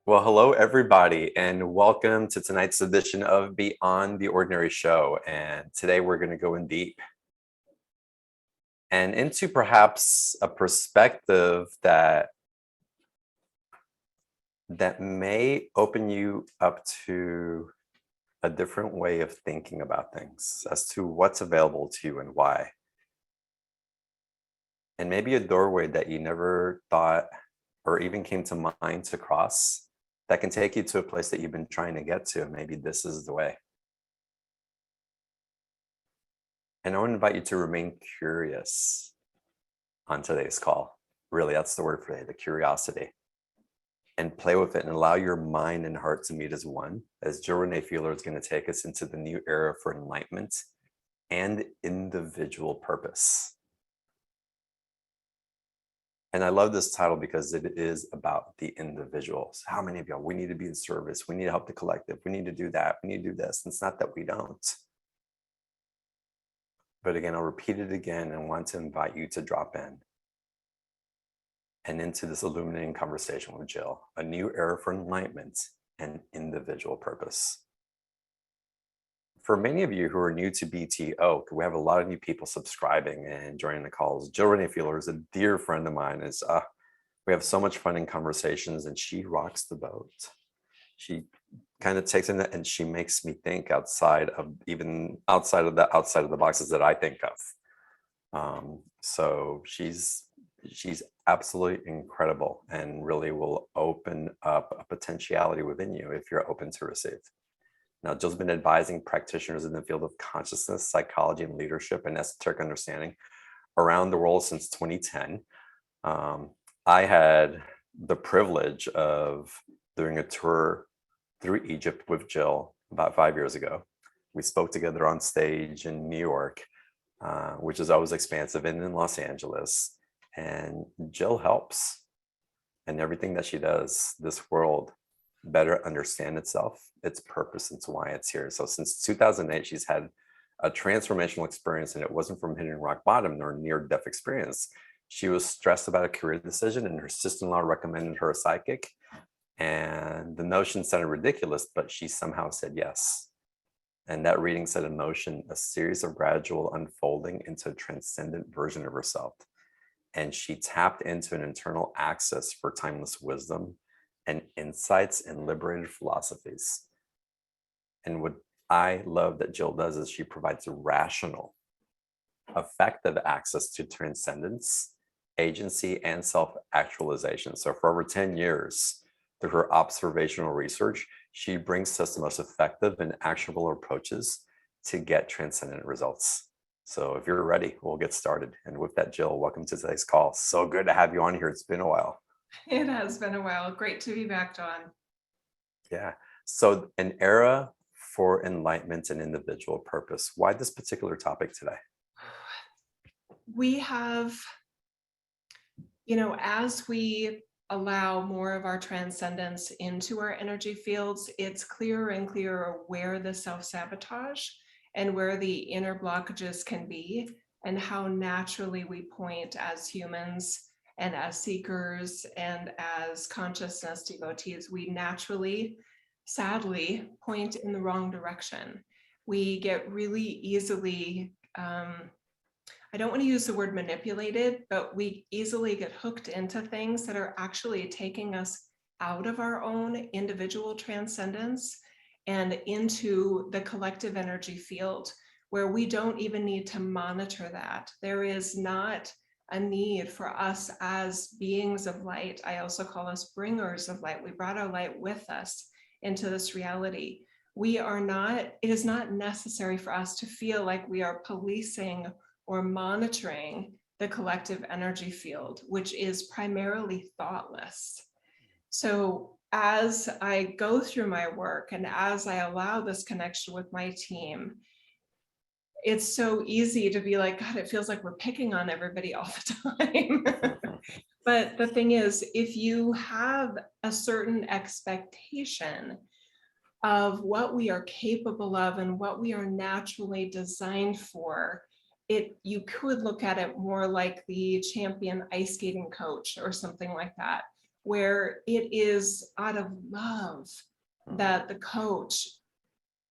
Well, hello, everybody, and welcome to tonight's edition of Beyond the Ordinary Show. And today we're going to go in deep and into perhaps a perspective that may open you up to a different way of thinking about things as to what's available to you and why. And maybe a doorway that you never thought or even came to mind to cross that can take you to a place that you've been trying to get to. And maybe this is the way. And I want to invite you to remain curious on today's call. Really, that's the word for today, the curiosity. And play with it and allow your mind and heart to meet as one, as Jill Renee Feeler is going to take us into the new era for enlightenment and individual purpose. And I love this title because it is about the individuals. How many of y'all, we need to be in service. We need to help the collective. We need to do that. We need to do this. And it's not that we don't. But again, I'll repeat it again and want to invite you to drop in and into this illuminating conversation with Jill, a new era for enlightenment and individual purpose. For many of you who are new to BTO, we have a lot of new people subscribing and joining the calls. Jill Renee Feeler is a dear friend of mine. We have so much fun in conversations, and she rocks the boat. She kind of takes in it and she makes me think outside of the boxes that I think of. So she's absolutely incredible and really will open up a potentiality within you if you're open to receive. Now, Jill's been advising practitioners in the field of consciousness, psychology, and leadership and esoteric understanding around the world since 2010. I had the privilege of doing a tour through Egypt with Jill about 5 years ago. We spoke together on stage in New York, which is always expansive, and in Los Angeles. And Jill helps, and everything that she does, this world better understand itself, its purpose, and why it's here. So since 2008, she's had a transformational experience, and it wasn't from hitting rock bottom nor near-death experience. She was stressed about a career decision, and her sister-in-law recommended her a psychic. And the notion sounded ridiculous, but she somehow said yes. And that reading set in motion a series of gradual unfolding into a transcendent version of herself. And she tapped into an internal access for timeless wisdom and insights and liberated philosophies. And what I love that Jill does is she provides a rational, effective access to transcendence, agency, and self-actualization. So for over 10 years, through her observational research, she brings us the most effective and actionable approaches to get transcendent results. So if you're ready, we'll get started. And with that, Jill, welcome to today's call. So good to have you on here. It's been a while. It has been a while. Great to be back, John. Yeah. So an era for enlightenment and individual purpose. Why this particular topic today? We have, as we allow more of our transcendence into our energy fields, it's clearer and clearer where the self-sabotage and where the inner blockages can be, and how naturally we point as humans and as seekers and as consciousness devotees. We naturally, sadly, point in the wrong direction. We get really easily, I don't want to use the word manipulated, but we easily get hooked into things that are actually taking us out of our own individual transcendence and into the collective energy field, where we don't even need to monitor that. There is not a need for us as beings of light. I also call us bringers of light. We brought our light with us into this reality. It is not necessary for us to feel like we are policing or monitoring the collective energy field, which is primarily thoughtless. So as I go through my work and as I allow this connection with my team, it's so easy to be like, God, it feels like we're picking on everybody all the time. But the thing is, if you have a certain expectation of what we are capable of and what we are naturally designed for, you could look at it more like the champion ice skating coach or something like that, where it is out of love Mm. that the coach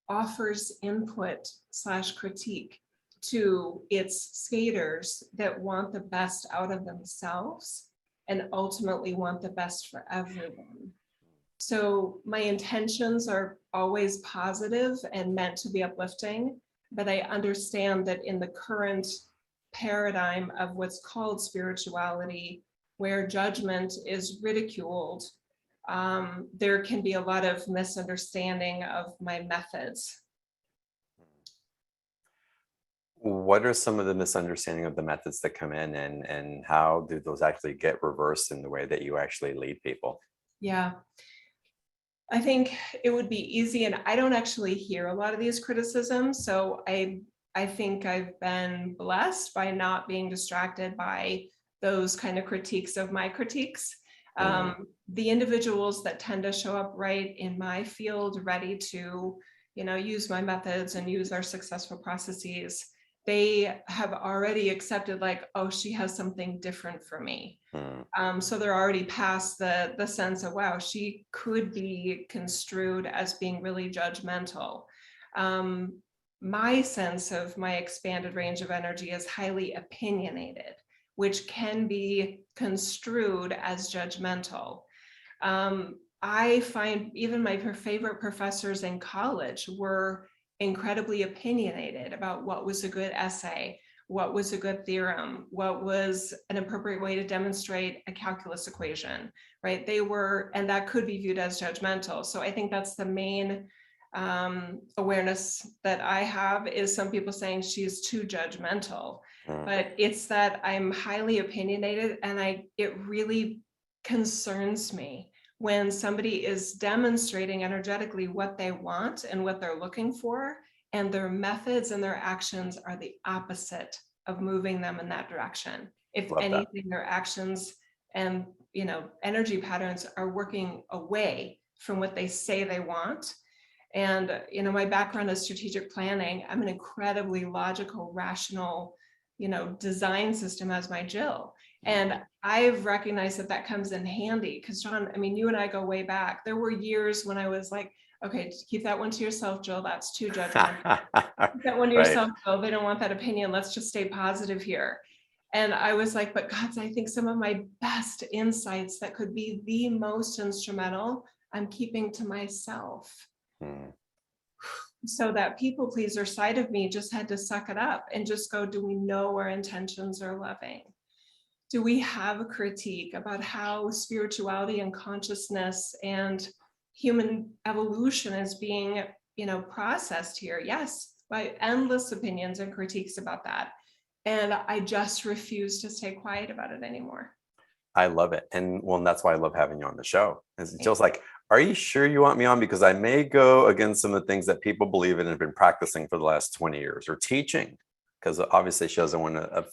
offers input / critique to its skaters that want the best out of themselves and ultimately want the best for everyone. So my intentions are always positive and meant to be uplifting, but I understand that in the current paradigm of what's called spirituality, where judgment is ridiculed, there can be a lot of misunderstanding of my methods. What are some of the misunderstanding of the methods that come in, and how do those actually get reversed in the way that you actually lead people? Yeah, I think it would be easy, and I don't actually hear a lot of these criticisms. So I think I've been blessed by not being distracted by those kind of critiques of my critiques. Mm. The individuals that tend to show up right in my field, ready to, use my methods and use our successful processes, they have already accepted, like, oh, she has something different for me. Mm. So they're already past the sense of, wow, she could be construed as being really judgmental. Um, my sense of my expanded range of energy is highly opinionated, which can be construed as judgmental. I find even my favorite professors in college were incredibly opinionated about what was a good essay, what was a good theorem, what was an appropriate way to demonstrate a calculus equation, right? They were, and that could be viewed as judgmental. So I think that's the main awareness that I have, is some people saying she's too judgmental, Mm. but it's that I'm highly opinionated, and it really concerns me when somebody is demonstrating energetically what they want and what they're looking for, and their methods and their actions are the opposite of moving them in that direction. If Love that. anything, their actions and energy patterns are working away from what they say they want. And my background is strategic planning. I'm an incredibly logical, rational, design system as my Jill. And I've recognized that that comes in handy because, John, I mean, you and I go way back. There were years when I was like, okay, keep that one to yourself, Jill. That's too judgmental. Keep that one to Right. yourself, Jill. They don't want that opinion. Let's just stay positive here. And I was like, but God, I think some of my best insights that could be the most instrumental, I'm keeping to myself. Mm. So that people pleaser side of me just had to suck it up and just go, do we know our intentions are loving? Do we have a critique about how spirituality and consciousness and human evolution is being, processed here? Yes, by endless opinions and critiques about that. And I just refuse to stay quiet about it anymore. I love it. And well, and that's why I love having you on the show. It's Thank just like, are you sure you want me on? Because I may go against some of the things that people believe in and have been practicing for the last 20 years, or teaching. Because obviously she doesn't want to,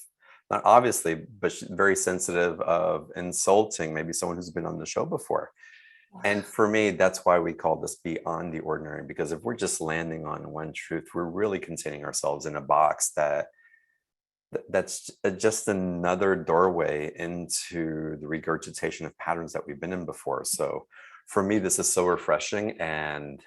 not obviously, but she's very sensitive of insulting maybe someone who's been on the show before. And for me, that's why we call this beyond the ordinary, because if we're just landing on one truth, we're really containing ourselves in a box that's just another doorway into the regurgitation of patterns that we've been in before. So for me, this is so refreshing and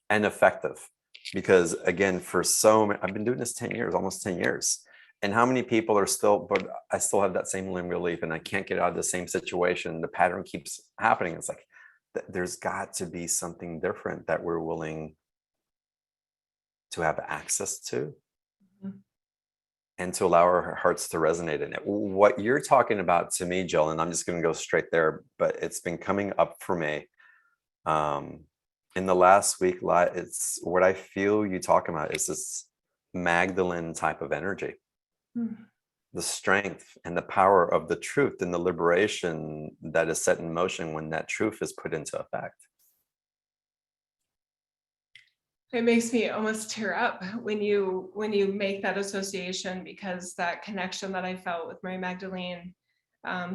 effective, because again, for so many, I've been doing this 10 years, almost 10 years. And how many people are still, but I still have that same limiting belief and I can't get out of the same situation. The pattern keeps happening. It's like, there's got to be something different that we're willing to have access to, and to allow our hearts to resonate in it. What you're talking about to me, Jill, and I'm just going to go straight there, but it's been coming up for me in the last week. It's what I feel you talking about is this Magdalene type of energy, the strength and the power of the truth and the liberation that is set in motion when that truth is put into effect. It makes me almost tear up when you make that association, because that connection that I felt with Mary Magdalene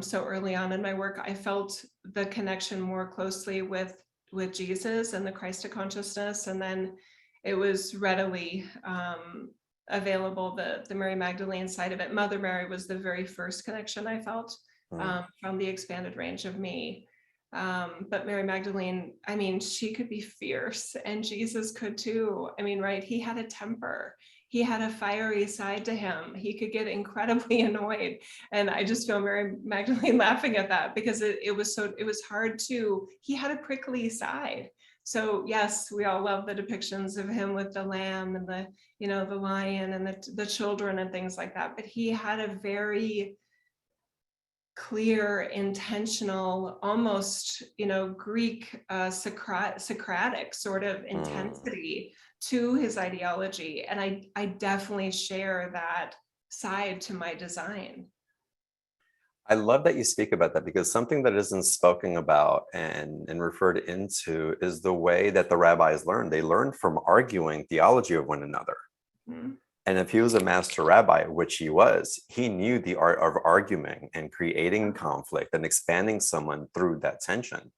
so early on in my work, I felt the connection more closely with Jesus and the Christ of consciousness, and then it was readily available, the Mary Magdalene side of it. Mother Mary was the very first connection I felt from the expanded range of me. But Mary Magdalene, I mean, she could be fierce, and Jesus could too. I mean, right? He had a temper. He had a fiery side to him. He could get incredibly annoyed. And I just feel Mary Magdalene laughing at that, because it was hard to, he had a prickly side. So yes, we all love the depictions of him with the lamb and the, the lion and the children and things like that. But he had a very clear, intentional, almost, Greek, Socratic sort of Mm. intensity to his ideology. And I definitely share that side to my design. I love that you speak about that, because something that isn't spoken about and referred into is the way that the rabbis learned. They learned from arguing theology of one another. Mhm. And if he was a master rabbi, which he was, he knew the art of arguing and creating conflict and expanding someone through that tension.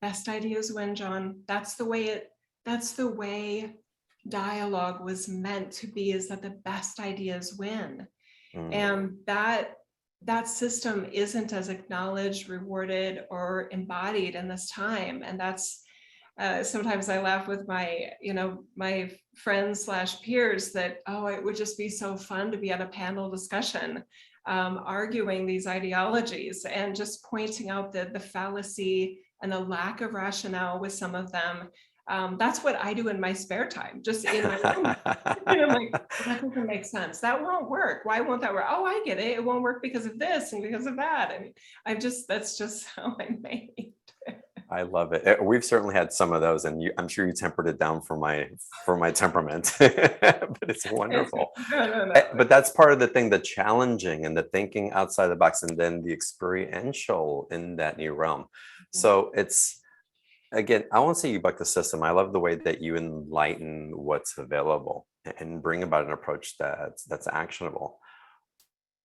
Best ideas win, John. That's the way dialogue was meant to be, is that the best ideas win. Mm. And that system isn't as acknowledged, rewarded, or embodied in this time. And that's sometimes I laugh with my friends slash peers that, oh, it would just be so fun to be at a panel discussion, arguing these ideologies and just pointing out the fallacy and the lack of rationale with some of them. That's what I do in my spare time, just in my room. And I'm like, well, that doesn't make sense. That won't work. Why won't that work? Oh, I get it. It won't work because of this and because of that. I mean, that's just how I'm made. I love it. We've certainly had some of those, and I'm sure you tempered it down for my temperament, but it's wonderful. No, no, no. But that's part of the thing, the challenging and the thinking outside the box, and then the experiential in that new realm. So it's, again, I won't say you buck the system. I love the way that you enlighten what's available and bring about an approach that's actionable.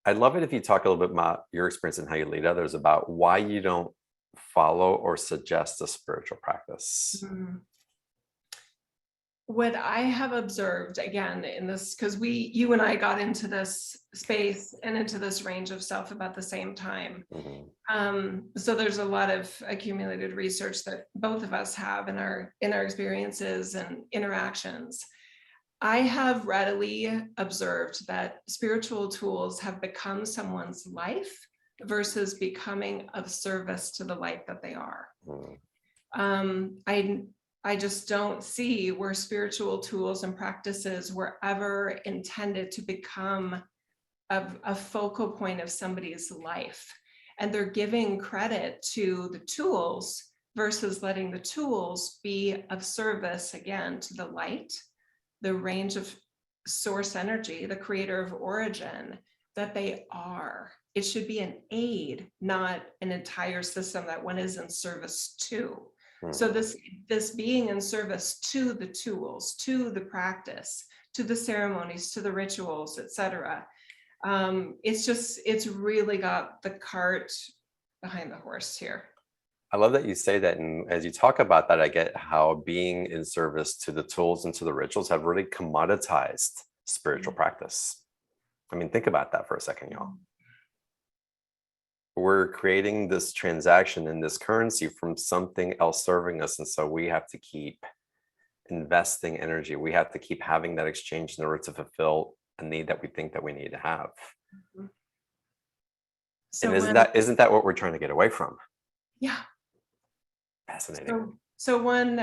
I'd love it if you talk a little bit about your experience and how you lead others, about why you don't follow or suggest a spiritual practice. Mhm. What I have observed, again, in this, because you and I got into this space and into this range of stuff about the same time. Mhm. So there's a lot of accumulated research that both of us have in our experiences and interactions. I have readily observed that spiritual tools have become someone's life versus becoming of service to the life that they are. Mhm. Um, I I just don't see where spiritual tools and practices were ever intended to become a focal point of somebody's life. And they're giving credit to the tools versus letting the tools be of service, again, to the light, the range of source energy, the creator of origin that they are. It should be an aid, not an entire system that one is in service to. So Mhm. this being in service to the tools, to the practice, to the ceremonies, to the rituals, etc. It's really got the cart behind the horse here. I love that you say that. And as you talk about that, I get how being in service to the tools and to the rituals have really commoditized spiritual practice. I mean, think about that for a second, y'all. We're creating this transaction and this currency from something else serving us. And so we have to keep investing energy. We have to keep having that exchange in order to fulfill a need that we think that we need to have. And So isn't when that what we're trying to get away from? yeah, Fascinating. so one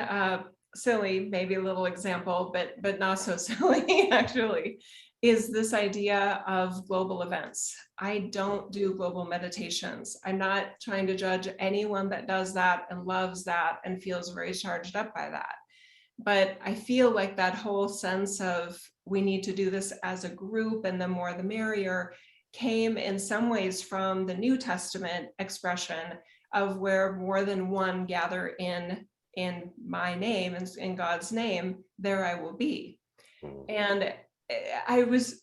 silly, maybe a little example, but not so silly actually, is this idea of global events. I don't do global meditations. I'm not trying to judge anyone that does that and loves that and feels very charged up by that. But I feel like that whole sense of we need to do this as a group and the more the merrier came in some ways from the New Testament expression of where more than one gather in my name and in God's name, there I will be. Mm. And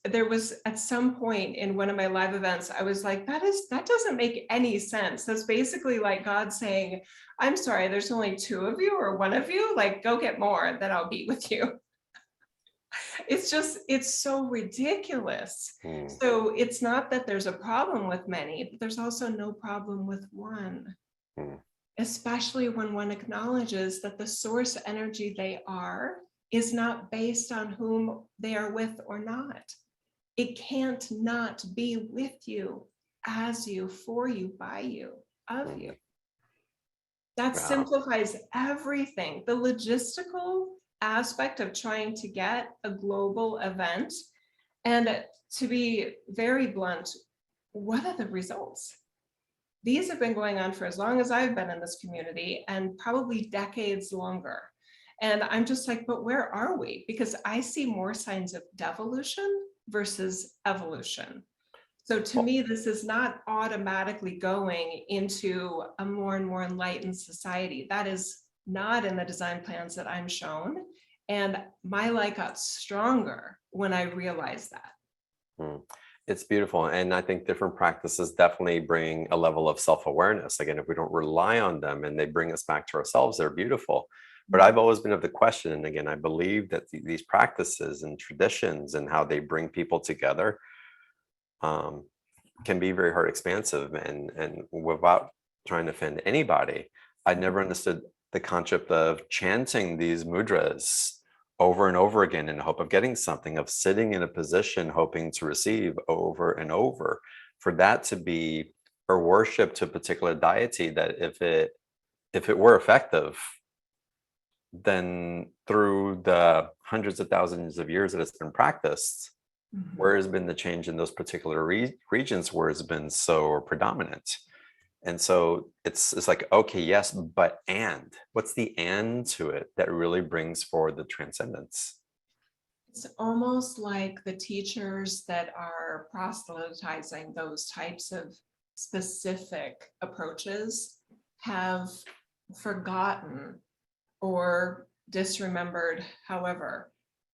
there was at some point in one of my live events, I was like, that doesn't make any sense. That's basically like God saying, I'm sorry, there's only two of you or one of you, like go get more, then I'll be with you. It's so ridiculous. Mm. So it's not that there's a problem with many, but there's also no problem with one. Mm. especially when one acknowledges that the source energy they are is not based on whom they are with or not. It can't not be with you, as you, for you, by you, of you. Mm. That Wow. simplifies everything. The logistical aspect of trying to get a global event, and to be very blunt, what are the results? These have been going on for as long as I've been in this community and probably decades longer. And I'm just like, but where are we? Because I see more signs of devolution versus evolution. So to Well, me, this is not automatically going into a more and more enlightened society. That is not in the design plans that I'm shown. And my light got stronger when I realized that. mm, it's beautiful. And I think different practices definitely bring a level of self-awareness. Again, if we don't rely on them and they bring us back to ourselves, they're beautiful. But I've always been of the question, and again, I believe that these practices and traditions and how they bring people together um, can be very heart expansive. And without trying to offend anybody, I never understood the concept of chanting these mudras over and over again in the hope of getting something, of sitting in a position hoping to receive over and over, for that to be a worship to a particular deity, that if it were effective, then through the hundreds of thousands of years that it's been practiced, Mhm. where has been the change in those particular regions where it's been so predominant? And so it's like, okay, yes, but and what's the and to it that really brings forward the transcendence? It's almost like the teachers that are proselytizing those types of specific approaches have forgotten or disremembered, however,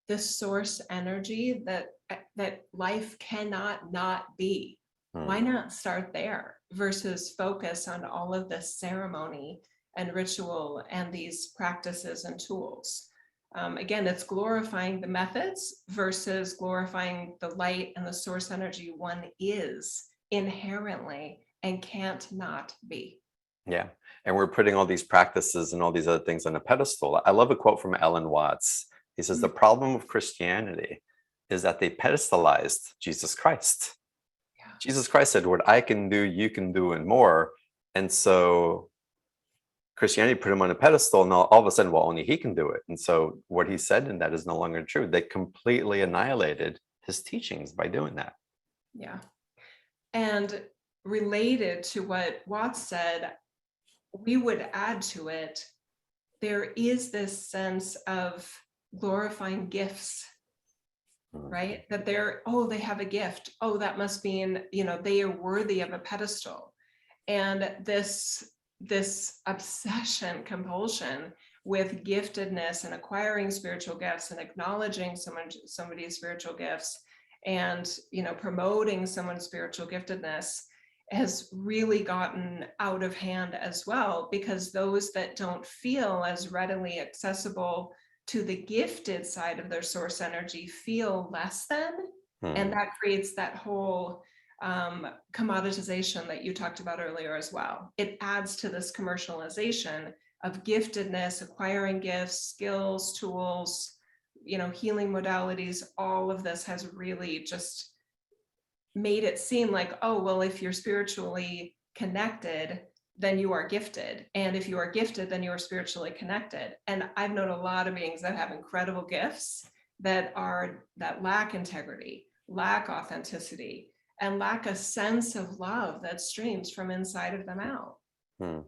the source energy that life cannot not be. Why Hmm. not start there versus focus on all of this ceremony and ritual and these practices and tools? Again, it's glorifying the methods versus glorifying the light and the source energy one is inherently and can't not be. Yeah. And we're putting all these practices and all these other things on a pedestal. I love a quote from Alan Watts. He says, the problem of Christianity is that they pedestalized Jesus Christ. Yeah. Jesus Christ said, what I can do, you can do, and more. And so Christianity put him on a pedestal, and all of a sudden, well, only he can do it. And so what he said in that is no longer true. They completely annihilated his teachings by doing that. Yeah. And related to what Watts said, we would add to it, there is this sense of glorifying gifts, Mm. right? That they're, oh, they have a gift. Oh, that must mean, they are worthy of a pedestal. And this obsession, compulsion with giftedness and acquiring spiritual gifts and acknowledging somebody's spiritual gifts and promoting someone's spiritual giftedness has really gotten out of hand as well, because those that don't feel as readily accessible to the gifted side of their source energy feel less than, and Hmm. that creates that whole commoditization that you talked about earlier as well. It adds to this commercialization of giftedness, acquiring gifts, skills, tools, healing modalities. All of this has really just made it seem like, oh, well, if you're spiritually connected, then you are gifted. And if you are gifted, then you are spiritually connected. And I've known a lot of beings that have incredible gifts that lack integrity, lack authenticity, and lack a sense of love that streams from inside of them out. Hmm.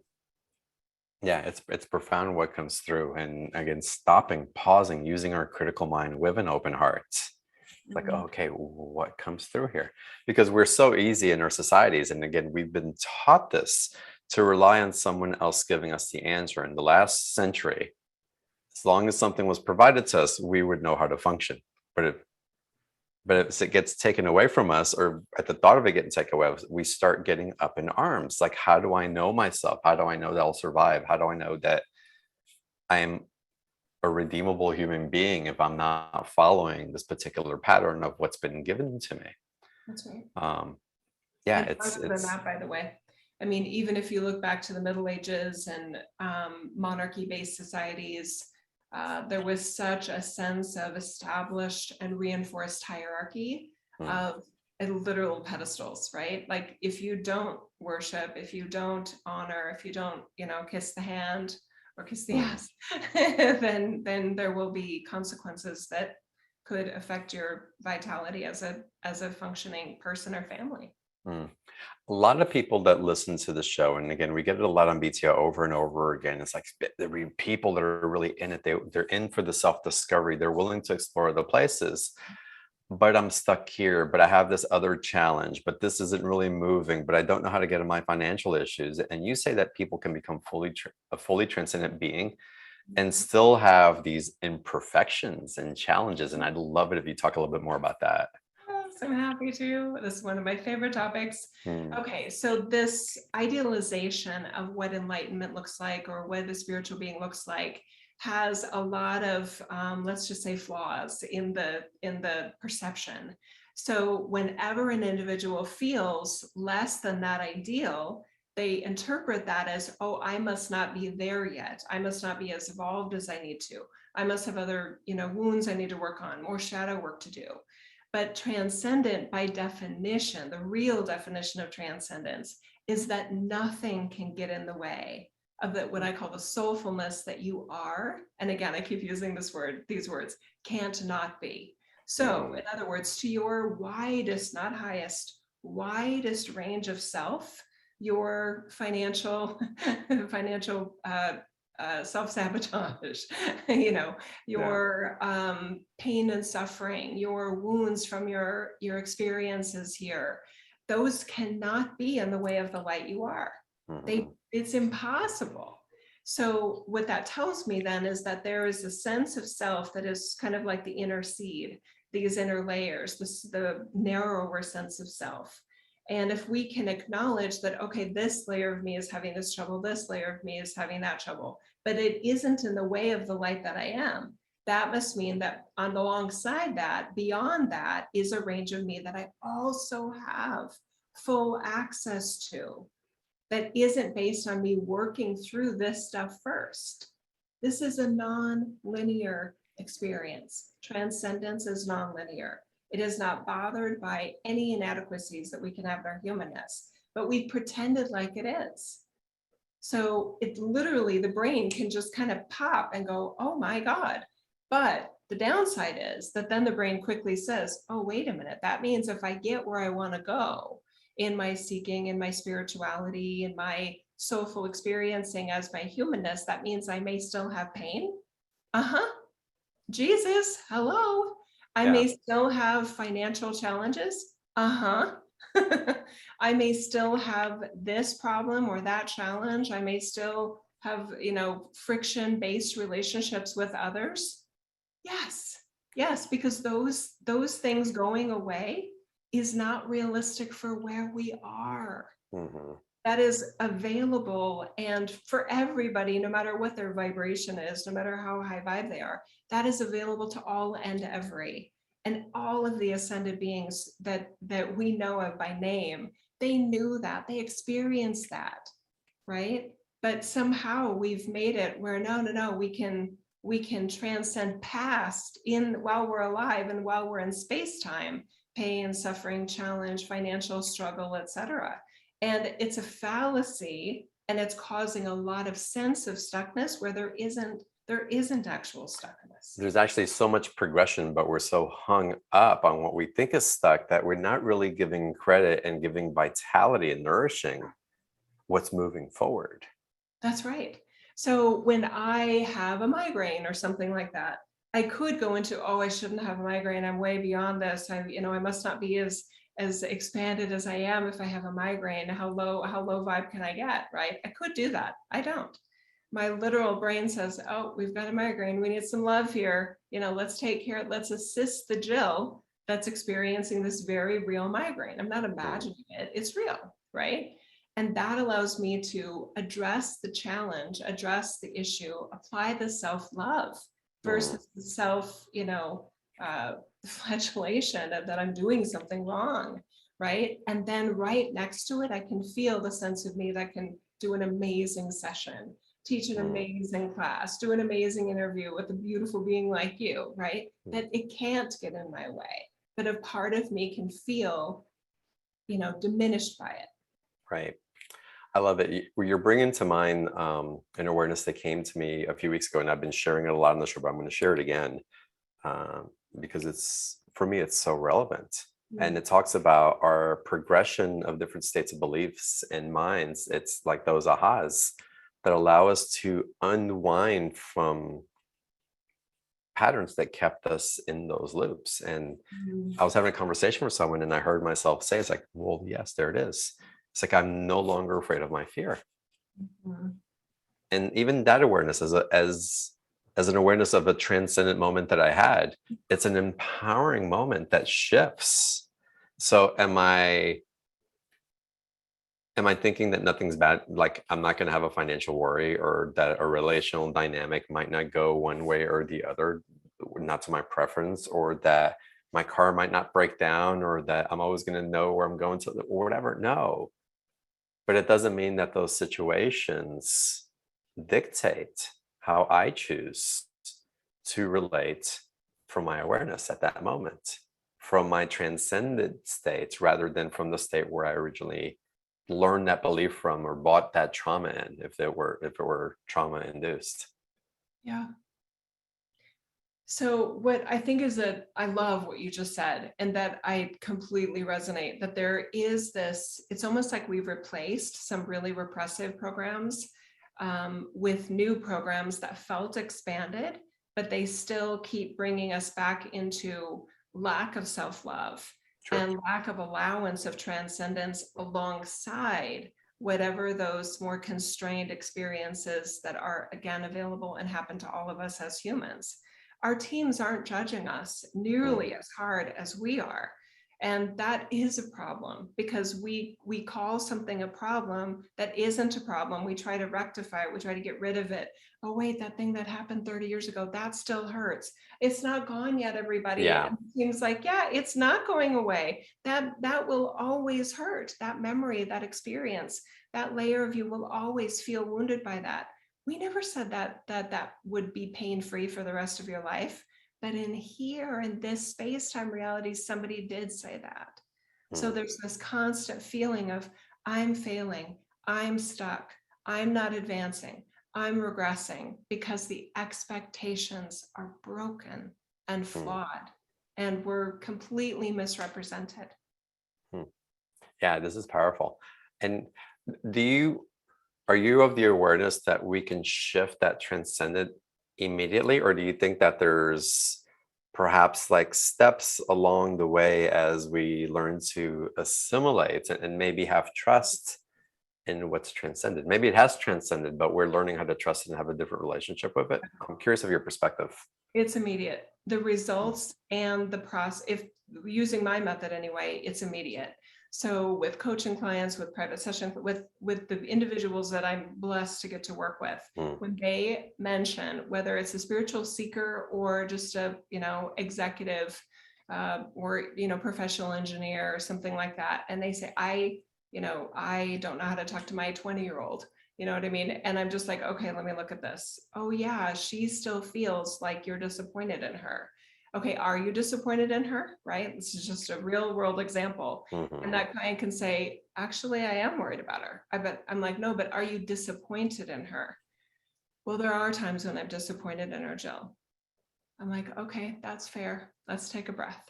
Yeah, it's profound what comes through. And again, stopping, pausing, using our critical mind with an open heart. It's like, Mhm. okay, what comes through here? Because we're so easy in our societies. And again, we've been taught this, to rely on someone else giving us the answer. In the last century, as long as something was provided to us, we would know how to function. But if it gets taken away from us, or at the thought of it getting taken away, we start getting up in arms. Like, how do I know myself? How do I know that I'll survive? How do I know that I am a redeemable human being if I'm not following this particular pattern of what's been given to me? That's right. Um, yeah, And farther than that, by the way, I mean, even if you look back to the Middle Ages and monarchy-based societies, there was such a sense of established and reinforced hierarchy Mm, of literal pedestals, right? Like if you don't worship, if you don't honor, if you don't, kiss the hand or kiss the mm. ass, then there will be consequences that could affect your vitality as a functioning person or family. Mm. A lot of people that listen to the show, and again, we get it a lot on BTO over and over again. It's like people that are really in it. They're in for the self-discovery. They're willing to explore the places. But I'm stuck here. But I have this other challenge. But this isn't really moving. But I don't know how to get in my financial issues. And you say that people can become a fully transcendent being and still have these imperfections and challenges. And I'd love it if you talk a little bit more about that. Yes, I'm happy to. This is one of my favorite topics. Mm, Okay, so this idealization of what enlightenment looks like or what the spiritual being looks like has a lot of, let's just say, flaws in the perception. So whenever an individual feels less than that ideal, they interpret that as, oh, I must not be there yet. I must not be as evolved as I need to. I must have other, wounds I need to work on, more shadow work to do. But transcendent, by definition, the real definition of transcendence is that nothing can get in the way of that, what I call the soulfulness that you are. And again, I keep using these words, can't not be. So mm, in other words, to your widest, not highest, widest range of self, your financial self-sabotage, you know, yeah. your pain and suffering, your wounds from your experiences here, those cannot be in the way of the light you are. Mhm, It's impossible. So what that tells me then is that there is a sense of self that is kind of like the inner seed, these inner layers, the narrower sense of self. And if we can acknowledge that, okay, this layer of me is having this trouble, this layer of me is having that trouble, but it isn't in the way of the light that I am, that must mean that on the alongside that, beyond that, is a range of me that I also have full access to, that isn't based on me working through this stuff first. This is a non-linear experience. Transcendence is non-linear. It is not bothered by any inadequacies that we can have in our humanness, but we've pretended like it is. So it literally, the brain can just kind of pop and go, oh my God. But the downside is that then the brain quickly says, oh, wait a minute. That means if I get where I want to go in my seeking, in my spirituality, in my soulful experiencing as my humanness, that means I may still have pain. Uh-huh. Jesus, hello. I yeah. may still have financial challenges. Uh-huh. I may still have this problem or that challenge. I may still have, friction-based relationships with others. Yes. Yes, because those things going away is not realistic for where we are. Mhm, That is available, and for everybody, no matter what their vibration is, no matter how high vibe they are, that is available to all and every. And all of the ascended beings that we know of by name, they knew that, they experienced that, right? But somehow we've made it where no, we can transcend past in while we're alive and while we're in space-time, pain, suffering, challenge, financial struggle, etc. And it's a fallacy, and it's causing a lot of sense of stuckness where there isn't actual stuckness. there's actually so much progression, but we're so hung up on what we think is stuck that we're not really giving credit and giving vitality and nourishing what's moving forward. That's right. So when I have a migraine or something like that, I could go into, oh, I shouldn't have a migraine. I'm way beyond this. I must not be as expanded as I am if I have a migraine. How low vibe can I get? Right? I could do that. I don't. My literal brain says, oh, we've got a migraine. We need some love here. Let's take care. Let's assist the Jill that's experiencing this very real migraine. I'm not Mm, imagining it. It's real, right? And that allows me to address the challenge, address the issue, apply the self-love mm, versus the flagellation of that I'm doing something wrong. right? And then right next to it, I can feel the sense of me that can do an amazing session, teach an Mm, amazing class, do an amazing interview with a beautiful being like you, right? mm. That it can't get in my way, but a part of me can feel, diminished by it. Right. I love it. You're bringing to mind an awareness that came to me a few weeks ago, and I've been sharing it a lot on the show, but I'm going to share it again because it's, for me, it's so relevant. And Mm. it talks about our progression of different states of beliefs and minds. It's like those ahas that allow us to unwind from patterns that kept us in those loops. And Mm. I was having a conversation with someone and I heard myself say, it's like, well, yes, there it is. It's like, I'm no longer afraid of my fear. Mhm. And even that awareness as an awareness of a transcendent moment that I had, it's an empowering moment that shifts. So am I thinking that nothing's bad, like I'm not going to have a financial worry, or that a relational dynamic might not go one way or the other, not to my preference, or that my car might not break down, or that I'm always going to know where I'm going to, or whatever? No, but it doesn't mean that those situations dictate how I choose to relate from my awareness at that moment, from my transcended state, rather than from the state where I originally learned that belief from or bought that trauma in, if it were trauma induced. Yeah. So what I think is that I love what you just said, and that I completely resonate that there is this, it's almost like we've replaced some really repressive programs with new programs that felt expanded, but they still keep bringing us back into lack of self-love Sure. and lack of allowance of transcendence alongside whatever those more constrained experiences that are again available and happen to all of us as humans. Our teams aren't judging us Mm, nearly as hard as we are. And that is a problem because we call something a problem that isn't a problem. We try to rectify it. We try to get rid of it. Oh, wait, that thing that happened 30 years ago, that still hurts. It's not gone yet, everybody. yeah. And it seems like, yeah, it's not going away. That will always hurt. That memory, that experience, that layer of you will always feel wounded by that. We never said that would be pain-free for the rest of your life. But in here, in this space-time reality, somebody did say that. So Mm, there's this constant feeling of, I'm failing, I'm stuck, I'm not advancing, I'm regressing because the expectations are broken and mm, flawed, and we're completely misrepresented. mm. Yeah, this is powerful. And do you are you of the awareness that we can shift that transcendent immediately, or do you think that there's perhaps like steps along the way as we learn to assimilate and maybe have trust in what's transcended? Maybe it has transcended, but we're learning how to trust it and have a different relationship with it. I'm curious of your perspective. It's immediate. The Mm, results and the process, if using my method anyway, it's immediate. So with coaching clients, with private sessions, with the individuals that I'm blessed to get to work with, mm, when they mention whether it's a spiritual seeker or just a executive or professional engineer or something like that, and they say I don't know how to talk to my 20-year-old. You know what I mean? And I'm just like, okay, let me look at this. Oh, yeah, she still feels like you're disappointed in her. Okay, are you disappointed in her? Right? This is just a real world example. And mhm, that client can say, actually, I am worried about her. I'm like, no, but are you disappointed in her? Well, there are times when I'm disappointed in her, Jill. I'm like, okay, that's fair. Let's take a breath.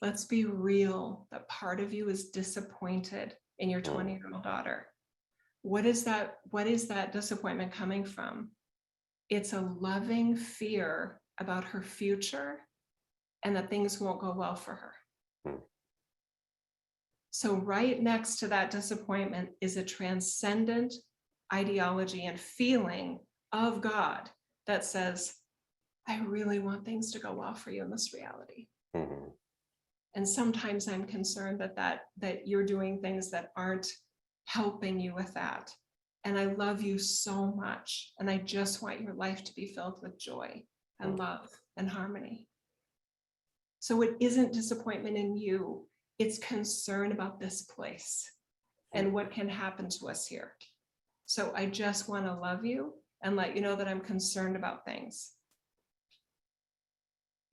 Let's be real that part of you is disappointed in your mm, 20-year-old daughter. What is that disappointment coming from? It's a loving fear about her future and that things won't go well for her. mm, So right next to that disappointment is a transcendent ideology and feeling of God that says, I really want things to go well for you in this reality. mhm, And sometimes I'm concerned that you're doing things that aren't helping you with that. And I love you so much. And I just want your life to be filled with joy and mm, love and harmony. So it isn't disappointment in you. It's concern about this place and what can happen to us here. So I just want to love you and let you know that I'm concerned about things.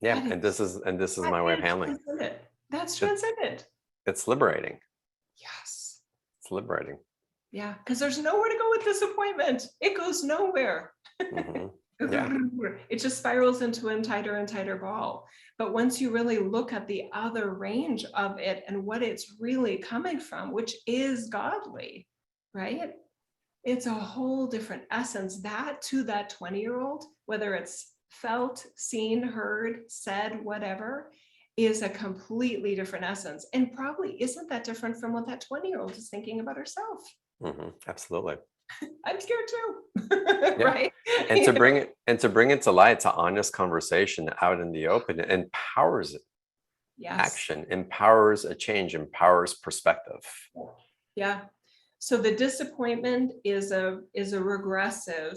Yeah, That and this is my way of handling it. transcendent. That's transcendent. It's liberating. Yes. It's liberating. Yeah, because there's nowhere to go with disappointment. It goes nowhere. Mm-hmm. Yeah. It just spirals into a tighter and tighter ball. But once you really look at the other range of it and what it's really coming from, which is godly, right? It's a whole different essence. That to that 20-year-old, whether it's felt, seen, heard, said, whatever, is a completely different essence. And probably isn't that different from what that 20-year-old is thinking about herself. Mm-hmm. Absolutely. I'm scared too. Yeah. Right. And to bring it to light, to honest conversation out in the open, it empowers Yes. action, empowers a change, empowers perspective. Yeah. So the disappointment is a regressive,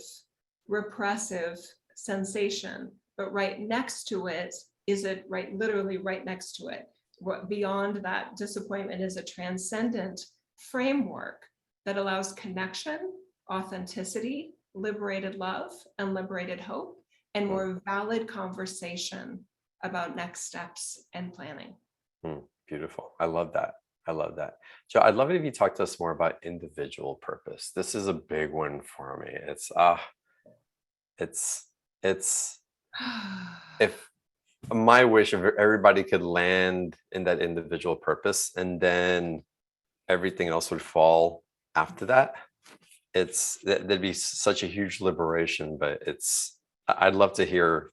repressive sensation, but right next to it is it right, literally right next to it. What beyond that disappointment is a transcendent framework that allows connection, authenticity, liberated love, and liberated hope, and more valid conversation about next steps and planning. Beautiful. I love that. I love that. So I'd love it if you talk to us more about individual purpose. This is a big one for me. It's if my wish if everybody could land in that individual purpose and then everything else would fall after that. There'd be such a huge liberation, but I'd love to hear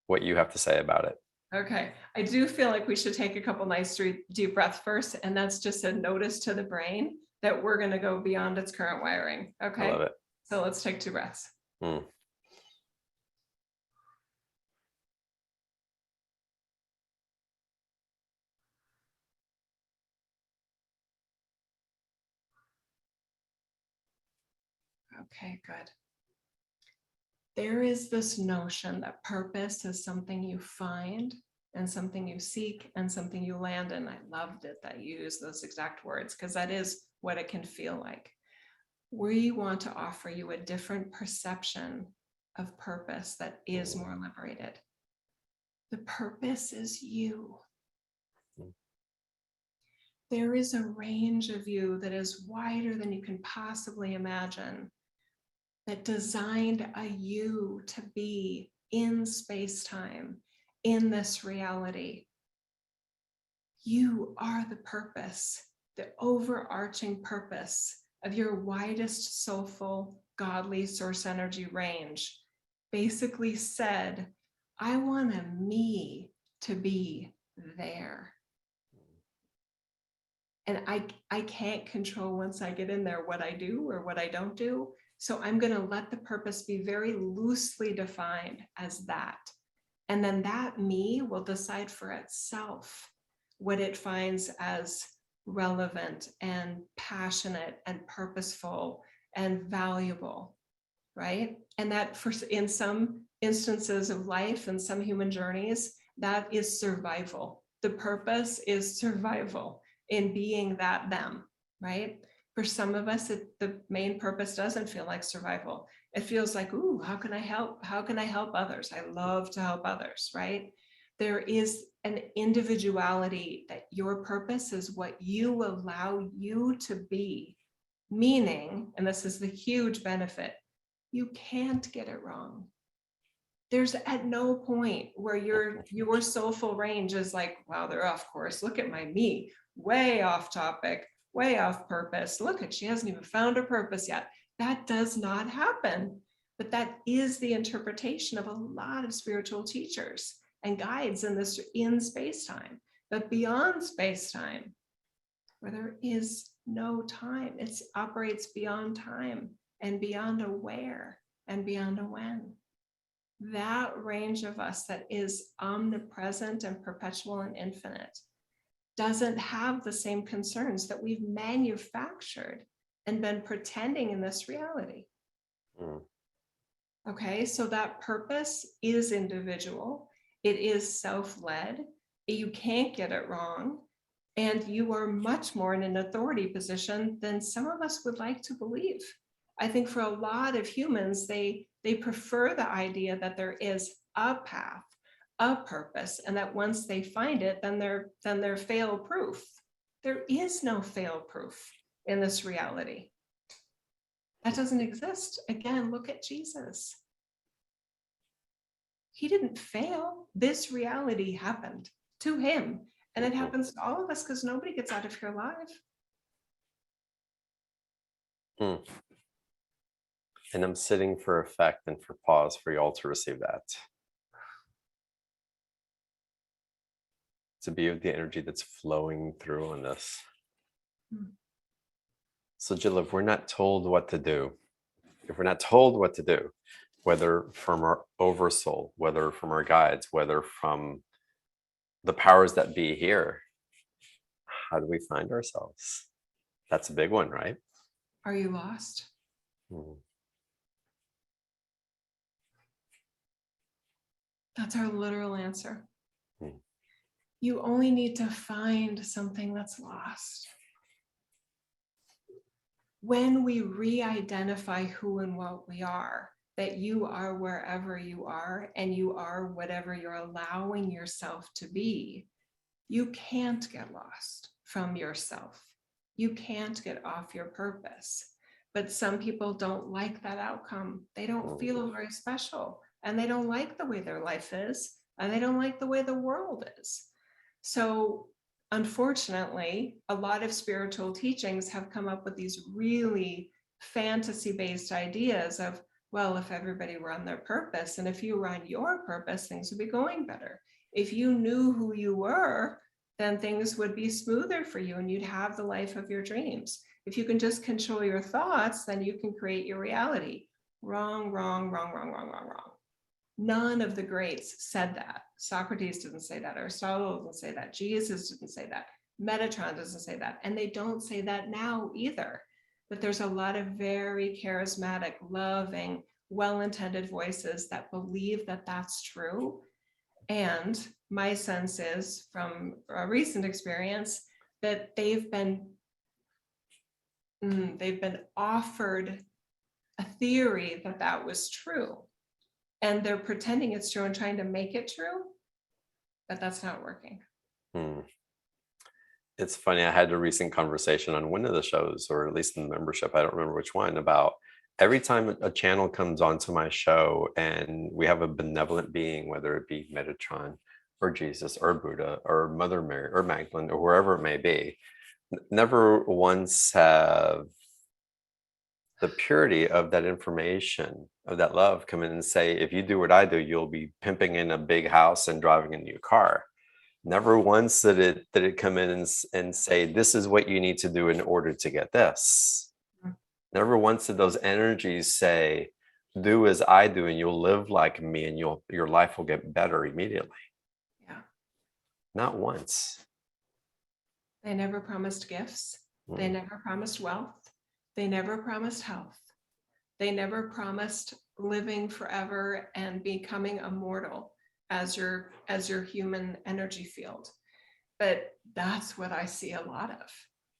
what you have to say about it. Okay, I do feel like we should take a couple nice deep breaths first, and that's just a notice to the brain that we're going to go beyond its current wiring. Okay, I love it. So let's take 2 breaths. Okay, good. There is this notion that purpose is something you find and something you seek and something you land in. I loved it that you used those exact words because that is what it can feel like. We want to offer you a different perception of purpose that is more liberated. The purpose is you. There is a range of you that is wider than you can possibly imagine, that designed a you to be in space-time, in this reality. You are the purpose, the overarching purpose of your widest soulful, godly source energy range. Basically said, I want a me to be there. And I can't control once I get in there what I do or what I don't do. So I'm going to let the purpose be very loosely defined as that. And then that me will decide for itself what it finds as relevant and passionate and purposeful and valuable, right? And that in some instances of life and some human journeys, that is survival. The purpose is survival in being that them, right? For some of us, the main purpose doesn't feel like survival. It feels like, ooh, how can I help? How can I help others? I love to help others, right? There is an individuality that your purpose is what you allow you to be. Meaning, and this is the huge benefit, you can't get it wrong. There's at no point where your soulful range is like, wow, they're off course. Look at my me, way off topic, way off purpose. Look at, she hasn't even found her purpose yet. That does not happen. But that is the interpretation of a lot of spiritual teachers and guides in space-time. But beyond space-time, where there is no time, it operates beyond time and beyond a where and beyond a when. That range of us that is omnipresent and perpetual and infinite doesn't have the same concerns that we've manufactured and been pretending in this reality. Okay, so that purpose is individual. It is self-led. You can't get it wrong. And you are much more in an authority position than some of us would like to believe. I think for a lot of humans, they prefer the idea that there is a path, a purpose, and that once they find it, then they're fail proof. There is no fail proof in this reality. That doesn't exist. Again, look at Jesus. He didn't fail. This reality happened to him. And it happens to all of us because nobody gets out of here alive. Mm. And I'm sitting for effect and for pause for y'all to receive that. To be with the energy that's flowing through on this. Mm. So Jill, if we're not told what to do, whether from our oversoul, whether from our guides, whether from the powers that be here, how do we find ourselves? That's a big one, right? Are you lost? Mm. That's our literal answer. Mm. You only need to find something that's lost. When we re-identify who and what we are, that you are wherever you are and you are whatever you're allowing yourself to be, you can't get lost from yourself. You can't get off your purpose. But some people don't like that outcome. They don't feel very special, and they don't like the way their life is, and they don't like the way the world is. So unfortunately, a lot of spiritual teachings have come up with these really fantasy-based ideas of, well, if everybody were on their purpose, and if you were on your purpose, things would be going better. If you knew who you were, then things would be smoother for you and you'd have the life of your dreams. If you can just control your thoughts, then you can create your reality. Wrong, wrong, wrong, wrong, wrong, wrong, wrong. None of the greats said that. Socrates didn't say that. Aristotle didn't say that. Jesus didn't say that. Metatron doesn't say that. And they don't say that now either. But there's a lot of very charismatic, loving, well-intended voices that believe that that's true. And my sense is from a recent experience that they've been offered a theory that that was true. And they're pretending it's true and trying to make it true, but that's not working. Mm. It's funny, I had a recent conversation on one of the shows, or at least in the membership, I don't remember which one, about every time a channel comes onto my show and we have a benevolent being, whether it be Metatron or Jesus or Buddha or Mother Mary or Magdalene or wherever it may be, never once have the purity of that information, of that love, come in and say, if you do what I do, you'll be pimping in a big house and driving a new car. Never once did it come in and say, this is what you need to do in order to get this. Never once did those energies say, do as I do and you'll live like me and your life will get better immediately. Yeah. Not once. They never promised gifts. They never promised wealth. They never promised health. They never promised living forever and becoming immortal as your human energy field. But that's what I see a lot of,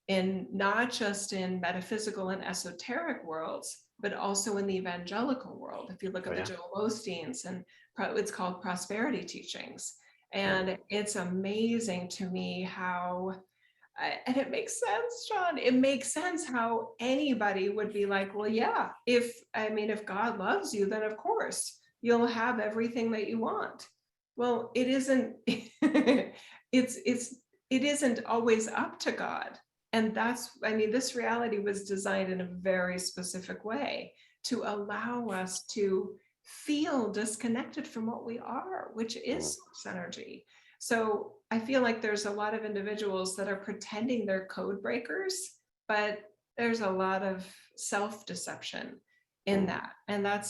in not just in metaphysical and esoteric worlds, but also in the evangelical world. If you look at the Joel Osteens, and it's called prosperity teachings. And it's amazing to me how, and it makes sense, John, it makes sense how anybody would be like, well, yeah, if God loves you, then of course you'll have everything that you want. Well, it isn't, it isn't always up to God. And this reality was designed in a very specific way to allow us to feel disconnected from what we are, which is source energy. So I feel like there's a lot of individuals that are pretending they're code breakers, but there's a lot of self-deception in that. And that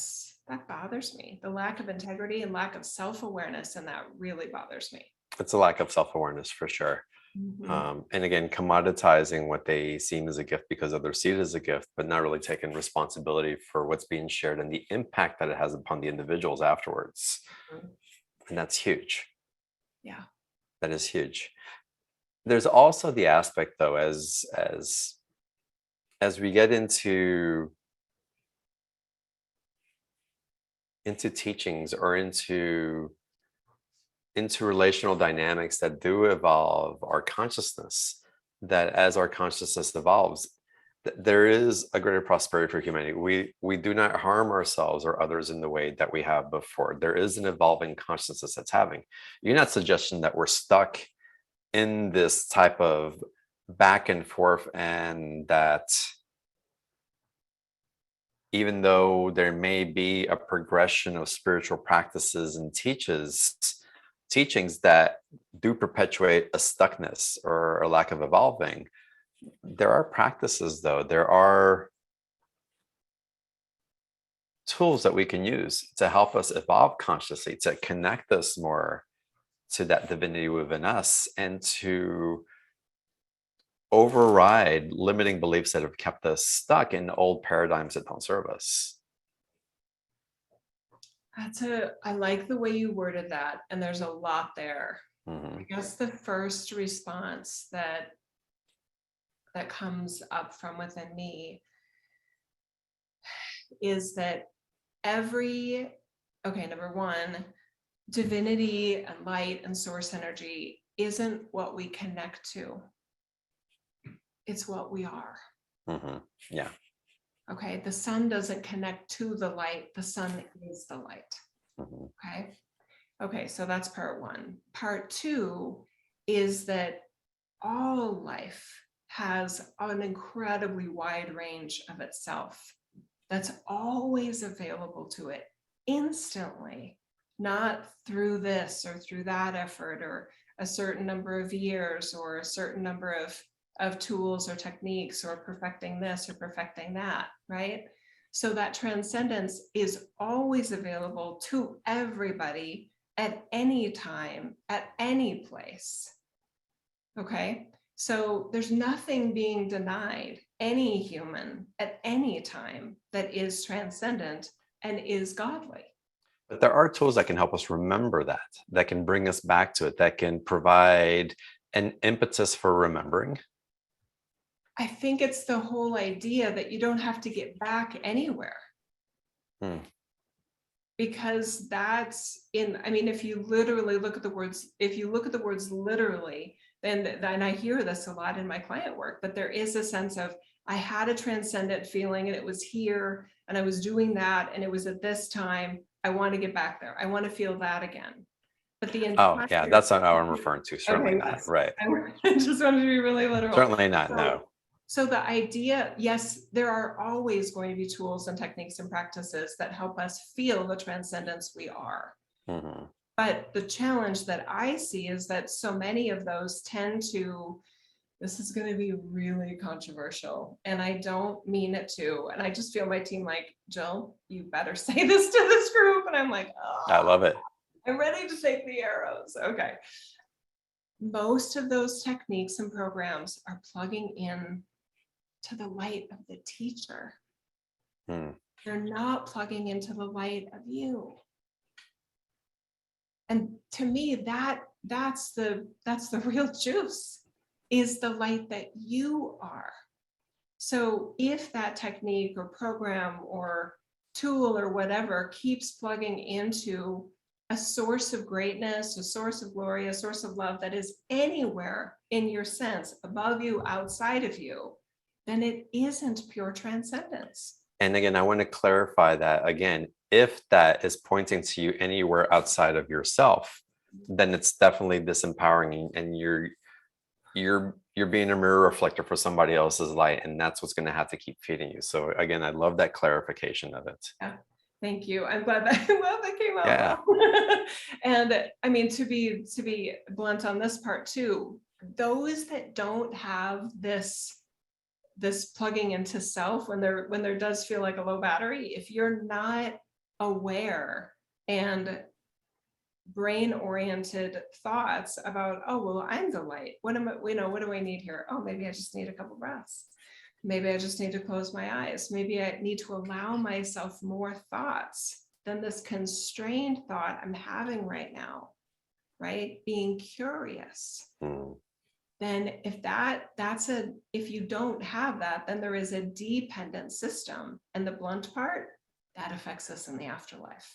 bothers me. The lack of integrity and lack of self-awareness, and that really bothers me. It's a lack of self-awareness for sure. And again, commoditizing what they seem as a gift because others see it as a gift, but not really taking responsibility for what's being shared and the impact that it has upon the individuals afterwards. And that's huge. Yeah. That is huge. there's also the aspect, though, as we get into teachings or into relational dynamics that do evolve our consciousness, that as our consciousness evolves, there is a greater prosperity for humanity. We do not harm ourselves or others in the way that we have before. There is an evolving consciousness that's having. You're not suggesting that we're stuck in this type of back and forth, and that even though there may be a progression of spiritual practices and teachings that do perpetuate a stuckness or a lack of evolving, there are practices, though, there are tools that we can use to help us evolve consciously, to connect us more to that divinity within us, and to override limiting beliefs that have kept us stuck in old paradigms that don't serve us. I like the way you worded that, and there's a lot there. Mm-hmm. I guess the first response that comes up from within me is that number one, divinity and light and source energy isn't what we connect to. It's what we are. Mm-hmm. Yeah. Okay. The sun doesn't connect to the light. The sun is the light. Mm-hmm. Okay. Okay. So that's part one. Part two is that all life has an incredibly wide range of itself that's always available to it instantly, not through this or through that effort or a certain number of years or a certain number of tools or techniques or perfecting this or perfecting that, right? So that transcendence is always available to everybody at any time, at any place. Okay, so there's nothing being denied any human at any time that is transcendent and is godly. But there are tools that can help us remember that can bring us back to it, that can provide an impetus for remembering. I think it's the whole idea that you don't have to get back anywhere. Because that's I mean, if you literally look at the words, literally, then I hear this a lot in my client work, but there is a sense of, I had a transcendent feeling and it was here and I was doing that and it was at this time. I want to get back there. I want to feel that again. But the Oh, entire, yeah, that's not what I'm referring to. Certainly okay, not. yes. Right. I just wanted to be really literal. Certainly not. No. So the idea, yes, there are always going to be tools and techniques and practices that help us feel the transcendence we are. Mm-hmm. But the challenge that I see is that so many of those tend to, this is going to be really controversial, and I don't mean it to, and I just feel my team like, Jill, you better say this to this group. And I'm like, oh, I love it. I'm ready to take the arrows. Okay. Most of those techniques and programs are plugging in to the light of the teacher. They're not plugging into the light of you. And to me, that's the real juice, is the light that you are. So if that technique or program or tool or whatever keeps plugging into a source of greatness, a source of glory, a source of love that is anywhere in your sense, above you, outside of you, then it isn't pure transcendence. And again, I want to clarify that again, if that is pointing to you anywhere outside of yourself, then it's definitely disempowering, and you're being a mirror reflector for somebody else's light, and that's what's going to have to keep feeding you. So again, I love that clarification of it. Yeah. Thank you. I'm glad that came out. Yeah. Well. And I mean, to be blunt on this part too, those that don't have this plugging into self, when there does feel like a low battery, if you're not aware and brain oriented thoughts about, oh, well, I'm the light. What do I need here? Oh, maybe I just need a couple breaths. Maybe I just need to close my eyes. Maybe I need to allow myself more thoughts than this constrained thought I'm having right now, right? Being curious. then if you don't have that, then there is a dependent system. And the blunt part, that affects us in the afterlife.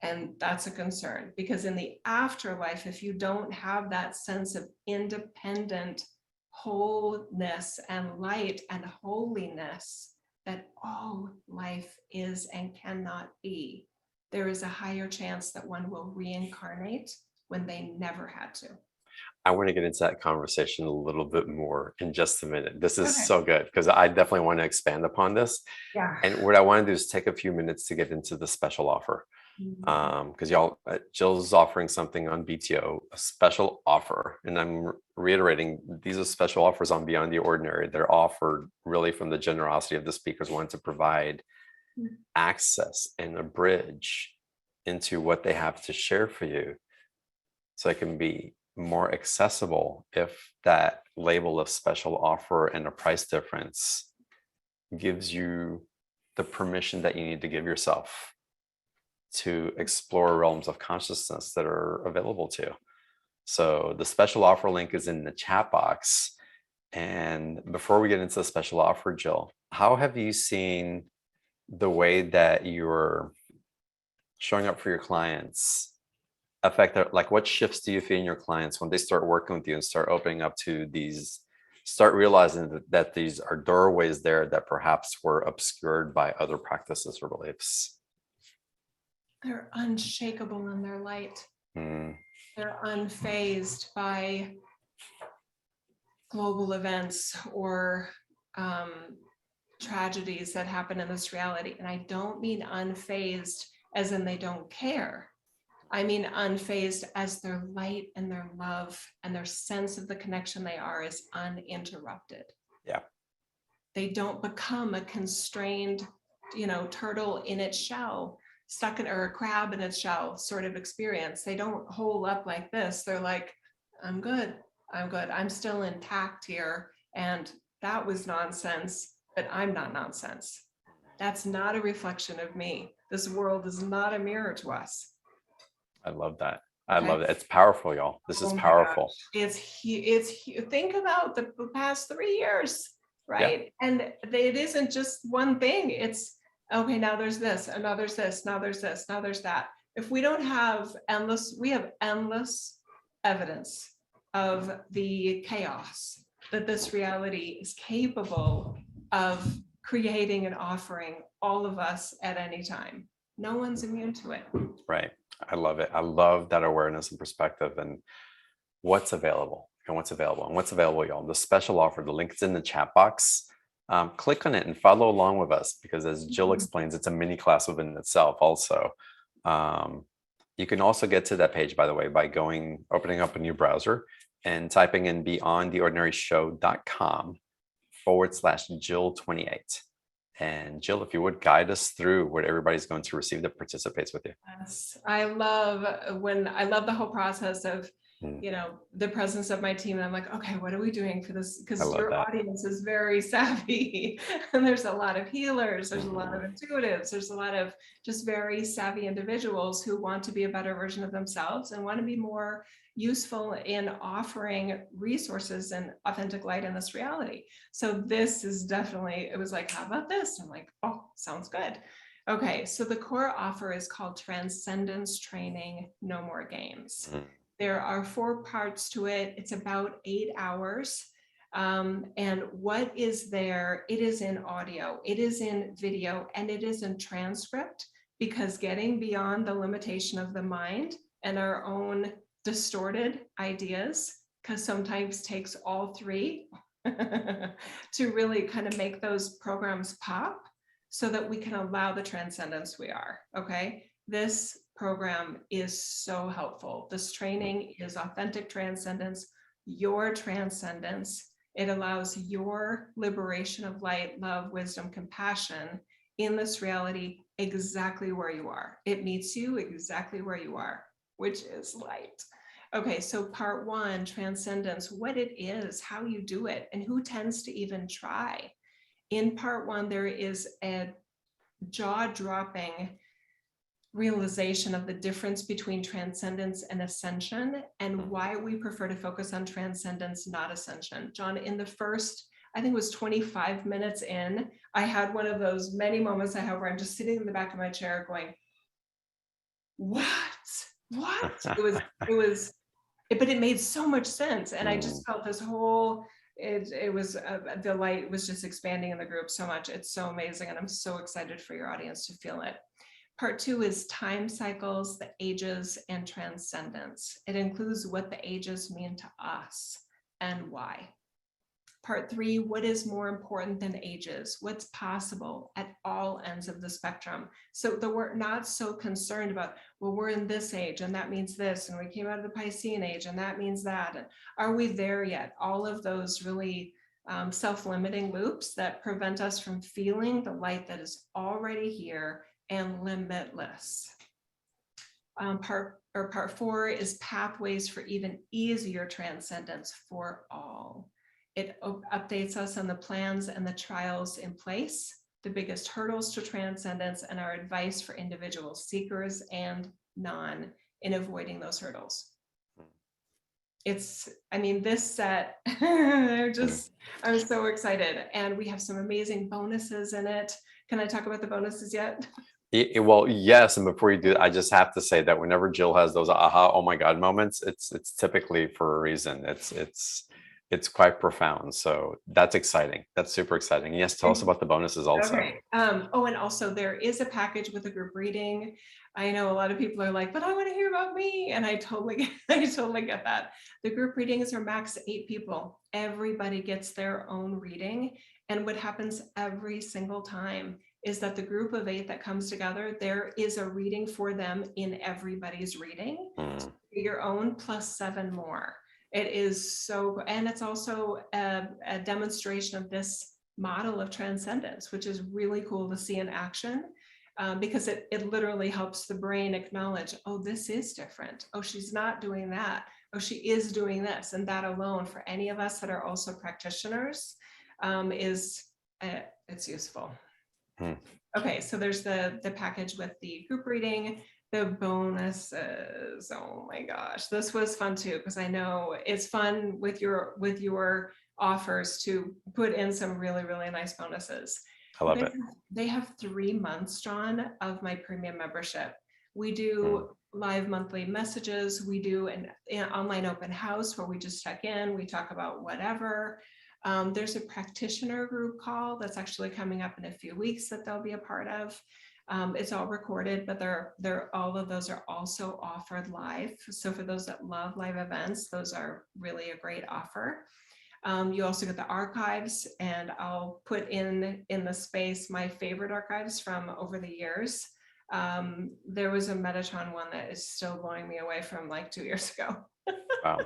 And that's a concern, because in the afterlife, if you don't have that sense of independent wholeness and light and holiness that all life is and cannot be, there is a higher chance that one will reincarnate when they never had to. I want to get into that conversation a little bit more in just a minute. This is Okay. so good because I definitely want to expand upon this. Yeah. And what I want to do is take a few minutes to get into the special offer. Because y'all, Jill's offering something on BTO, a special offer. And I'm reiterating, these are special offers on Beyond the Ordinary. They're offered really from the generosity of the speakers wanting to provide access and a bridge into what they have to share for you, so it can be more accessible if that label of special offer and a price difference gives you the permission that you need to give yourself to explore realms of consciousness that are available to you. So the special offer link is in the chat box. And before we get into the special offer, Jill, how have you seen the way that you're showing up for your clients affect their, like, what shifts do you feel in your clients when they start working with you and start opening up to these, start realizing that these are doorways there that perhaps were obscured by other practices or beliefs? They're unshakable in their light. They're unfazed by global events or tragedies that happen in this reality. And I don't mean unfazed as in they don't care. I mean unfazed as their light and their love and their sense of the connection they are is uninterrupted. Yeah. They don't become a constrained, turtle in its shell, stuck in, or a crab in its shell sort of experience. They don't hole up like this. They're like, I'm good. I'm still intact here. And that was nonsense, but I'm not nonsense. That's not a reflection of me. This world is not a mirror to us. I love that. I love it. It's powerful, y'all. This is powerful. It's think about the past 3 years, right? Yeah. And it isn't just one thing. It's okay, now there's this, and now there's this, now there's this, now there's that. If we don't have we have endless evidence of the chaos that this reality is capable of creating and offering all of us at any time. No one's immune to it. Right. I love it. I love that awareness and perspective and what's available and what's available and what's available, y'all. The special offer, the link is in the chat box. Click on it and follow along with us, because as Jill explains, it's a mini class within itself also. You can also get to that page, by the way, by opening up a new browser and typing in beyondtheordinaryshow.com/Jill28. And Jill, if you would guide us through what everybody's going to receive that participates with you. Yes, I love the whole process of, the presence of my team. And I'm like, okay, what are we doing for this? Because your audience is very savvy. And there's a lot of healers, there's a lot of intuitives, there's a lot of just very savvy individuals who want to be a better version of themselves and want to be more useful in offering resources and authentic light in this reality. So this is definitely, it was like, how about this? I'm like, oh, sounds good. Okay, so the core offer is called Transcendence Training, No More Games. There are 4 parts to it. It's about 8 hours. And what is there? It is in audio, it is in video, and it is in transcript, because getting beyond the limitation of the mind and our own distorted ideas, because sometimes takes all 3 to really kind of make those programs pop so that we can allow the transcendence we are. Okay. This program is so helpful. This training is authentic transcendence, your transcendence. It allows your liberation of light, love, wisdom, compassion in this reality exactly where you are. It meets you exactly where you are, which is light. Okay, so part 1, transcendence, what it is, how you do it, and who tends to even try. In part 1, there is a jaw-dropping realization of the difference between transcendence and ascension, and why we prefer to focus on transcendence, not ascension. John, in the first, I think it was 25 minutes in, I had one of those many moments I have where I'm just sitting in the back of my chair going, what? But it made so much sense. And I just felt this whole, it was, the light was just expanding in the group so much. It's so amazing. And I'm so excited for your audience to feel it. Part 2 is time cycles, the ages, and transcendence. It includes what the ages mean to us and why. Part 3, what is more important than ages? What's possible at all ends of the spectrum? So that we're not so concerned about, well, we're in this age and that means this, and we came out of the Piscean age and that means that. And are we there yet? All of those really self-limiting loops that prevent us from feeling the light that is already here and limitless. Part 4 is pathways for even easier transcendence for all. It updates us on the plans and the trials in place, the biggest hurdles to transcendence, and our advice for individual seekers and none in avoiding those hurdles. This set, I'm so excited. And we have some amazing bonuses in it. Can I talk about the bonuses yet? Well, yes. And before you do, I just have to say that whenever Jill has those aha, oh my God moments, it's typically for a reason. It's quite profound. So that's exciting. That's super exciting. Yes, tell us about the bonuses also. Okay. And also there is a package with a group reading. I know a lot of people are like, but I want to hear about me. And I totally get that. The group readings are max 8 people. Everybody gets their own reading. And what happens every single time is that the group of 8 that comes together, there is a reading for them in everybody's reading. Your own plus 7 more. It is so, and it's also a demonstration of this model of transcendence, which is really cool to see in action, because it literally helps the brain acknowledge, oh, this is different. Oh, she's not doing that. Oh, she is doing this. And that alone, for any of us that are also practitioners, it's useful. Okay, so there's the package with the group reading. The bonuses, oh my gosh, this was fun too, because I know it's fun with your offers to put in some really, really nice bonuses. I love it. They have 3 months, John, of my premium membership. We do live monthly messages. We do an online open house where we just check in, we talk about whatever. There's a practitioner group call that's actually coming up in a few weeks that they'll be a part of. It's all recorded, but all of those are also offered live. So for those that love live events, those are really a great offer. You also get the archives, and I'll put in the space my favorite archives from over the years. There was a Metatron one that is still blowing me away from like 2 years ago. Wow.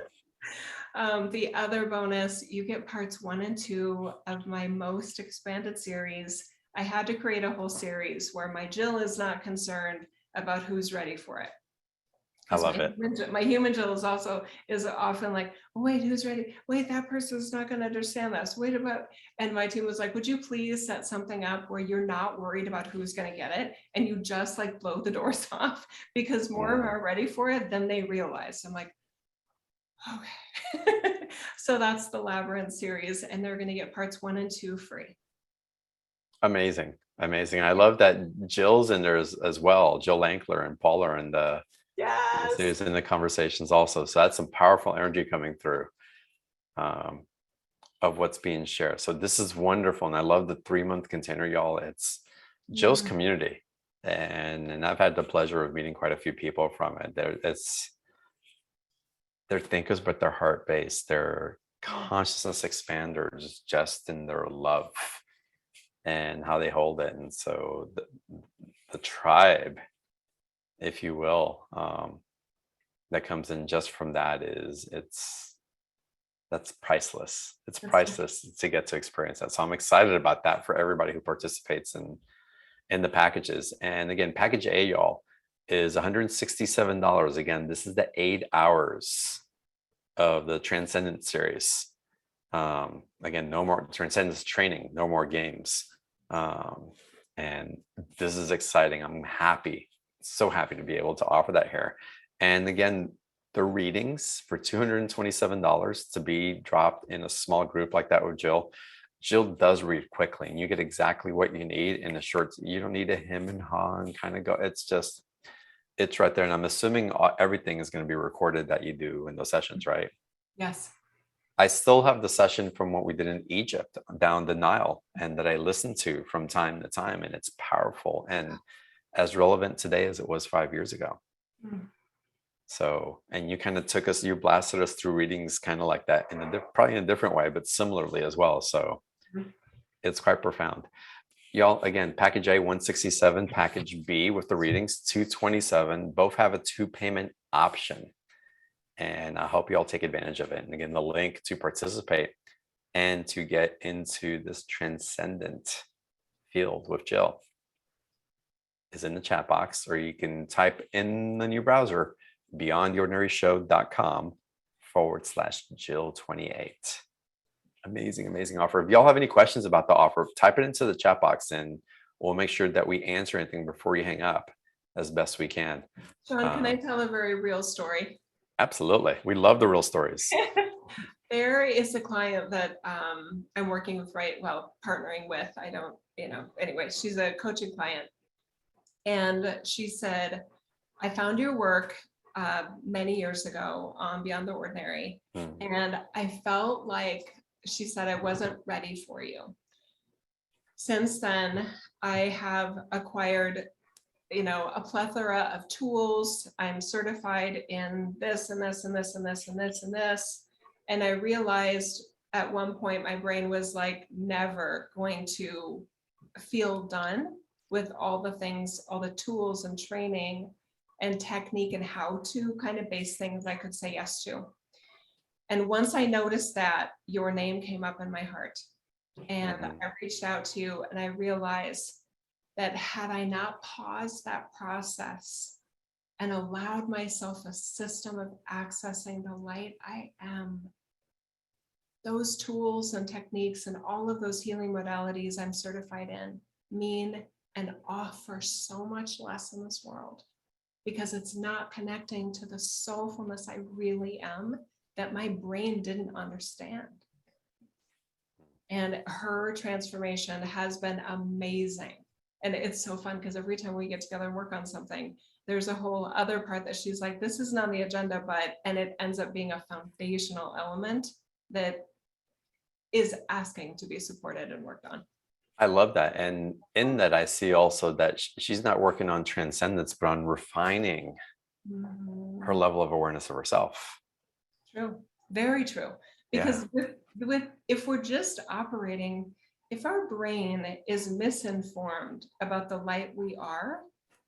The other bonus, you get parts 1 and 2 of my most expanded series. I had to create a whole series where my Jill is not concerned about who's ready for it. I love it. My human Jill is often like, oh, wait, who's ready? Wait, that person's not going to understand this. Wait about, and my team was like, would you please set something up where you're not worried about who's going to get it, and you just like blow the doors off, because more are ready for it than they realize. I'm like, okay. So that's the Labyrinth series, and they're going to get parts 1 and 2 free. Amazing. I love that Jill's in there as well. Jill Ankler and Paul are in the series, in the conversations also. So that's some powerful energy coming through of what's being shared. So this is wonderful. And I love the 3-month container, y'all. It's Jill's community. And I've had the pleasure of meeting quite a few people from it. They're thinkers, but they're heart-based. They're consciousness expanders, just in their love and how they hold it. And so the tribe, if you will, that comes in just from that that's priceless. It's priceless to get to experience that. So I'm excited about that for everybody who participates in the packages. And again, package A, y'all, is $167. Again, this is the 8 hours of the Transcendent series. Again, no more Transcendence training, no more games. And this is exciting. I'm happy so happy to be able to offer that here. And again, the readings for $227 to be dropped in a small group like that with Jill. Jill does read quickly, and you get exactly what you need in a short. You don't need a him and haw and kind of go. It's right there. And I'm assuming everything is going to be recorded that you do in those sessions, right? Yes. I still have the session from what we did in Egypt down the Nile, and that I listen to from time to time, and it's powerful and as relevant today as it was 5 years ago. Mm. So, and you kind of you blasted us through readings kind of like that in probably in a different way, but similarly as well. So it's quite profound. Y'all, again, package A 167, package B with the readings 227, both have a 2-payment option. And I hope you all take advantage of it. And again, the link to participate and to get into this transcendent field with Jill is in the chat box, or you can type in the new browser beyondyourdinary.show.com/Jill28. Amazing, amazing offer. If y'all have any questions about the offer, type it into the chat box and we'll make sure that we answer anything before you hang up as best we can. Sean, can I tell a very real story? Absolutely. We love the real stories. There is a client that I'm working with, partnering with. I don't, anyway, she's a coaching client. And she said, I found your work many years ago on Beyond the Ordinary. And I felt like, she said, I wasn't ready for you. Since then, I have acquired a plethora of tools. I'm certified in this and this and this and this and this and this. And I realized at one point my brain was like never going to feel done with all the things, all the tools and training and technique and how to kind of base things I could say yes to. And once I noticed that, your name came up in my heart. And I reached out to you and I realized that had I not paused that process and allowed myself a system of accessing the light I am, those tools and techniques and all of those healing modalities I'm certified in mean and offer so much less in this world, because it's not connecting to the soulfulness I really am that my brain didn't understand. And her transformation has been amazing. And it's so fun because every time we get together and work on something, there's a whole other part that she's like, this isn't on the agenda, and it ends up being a foundational element that is asking to be supported and worked on. I love that. And in that, I see also that she's not working on transcendence, but on refining her level of awareness of herself. True. Very true. Because with if we're just operating, if our brain is misinformed about the light we are,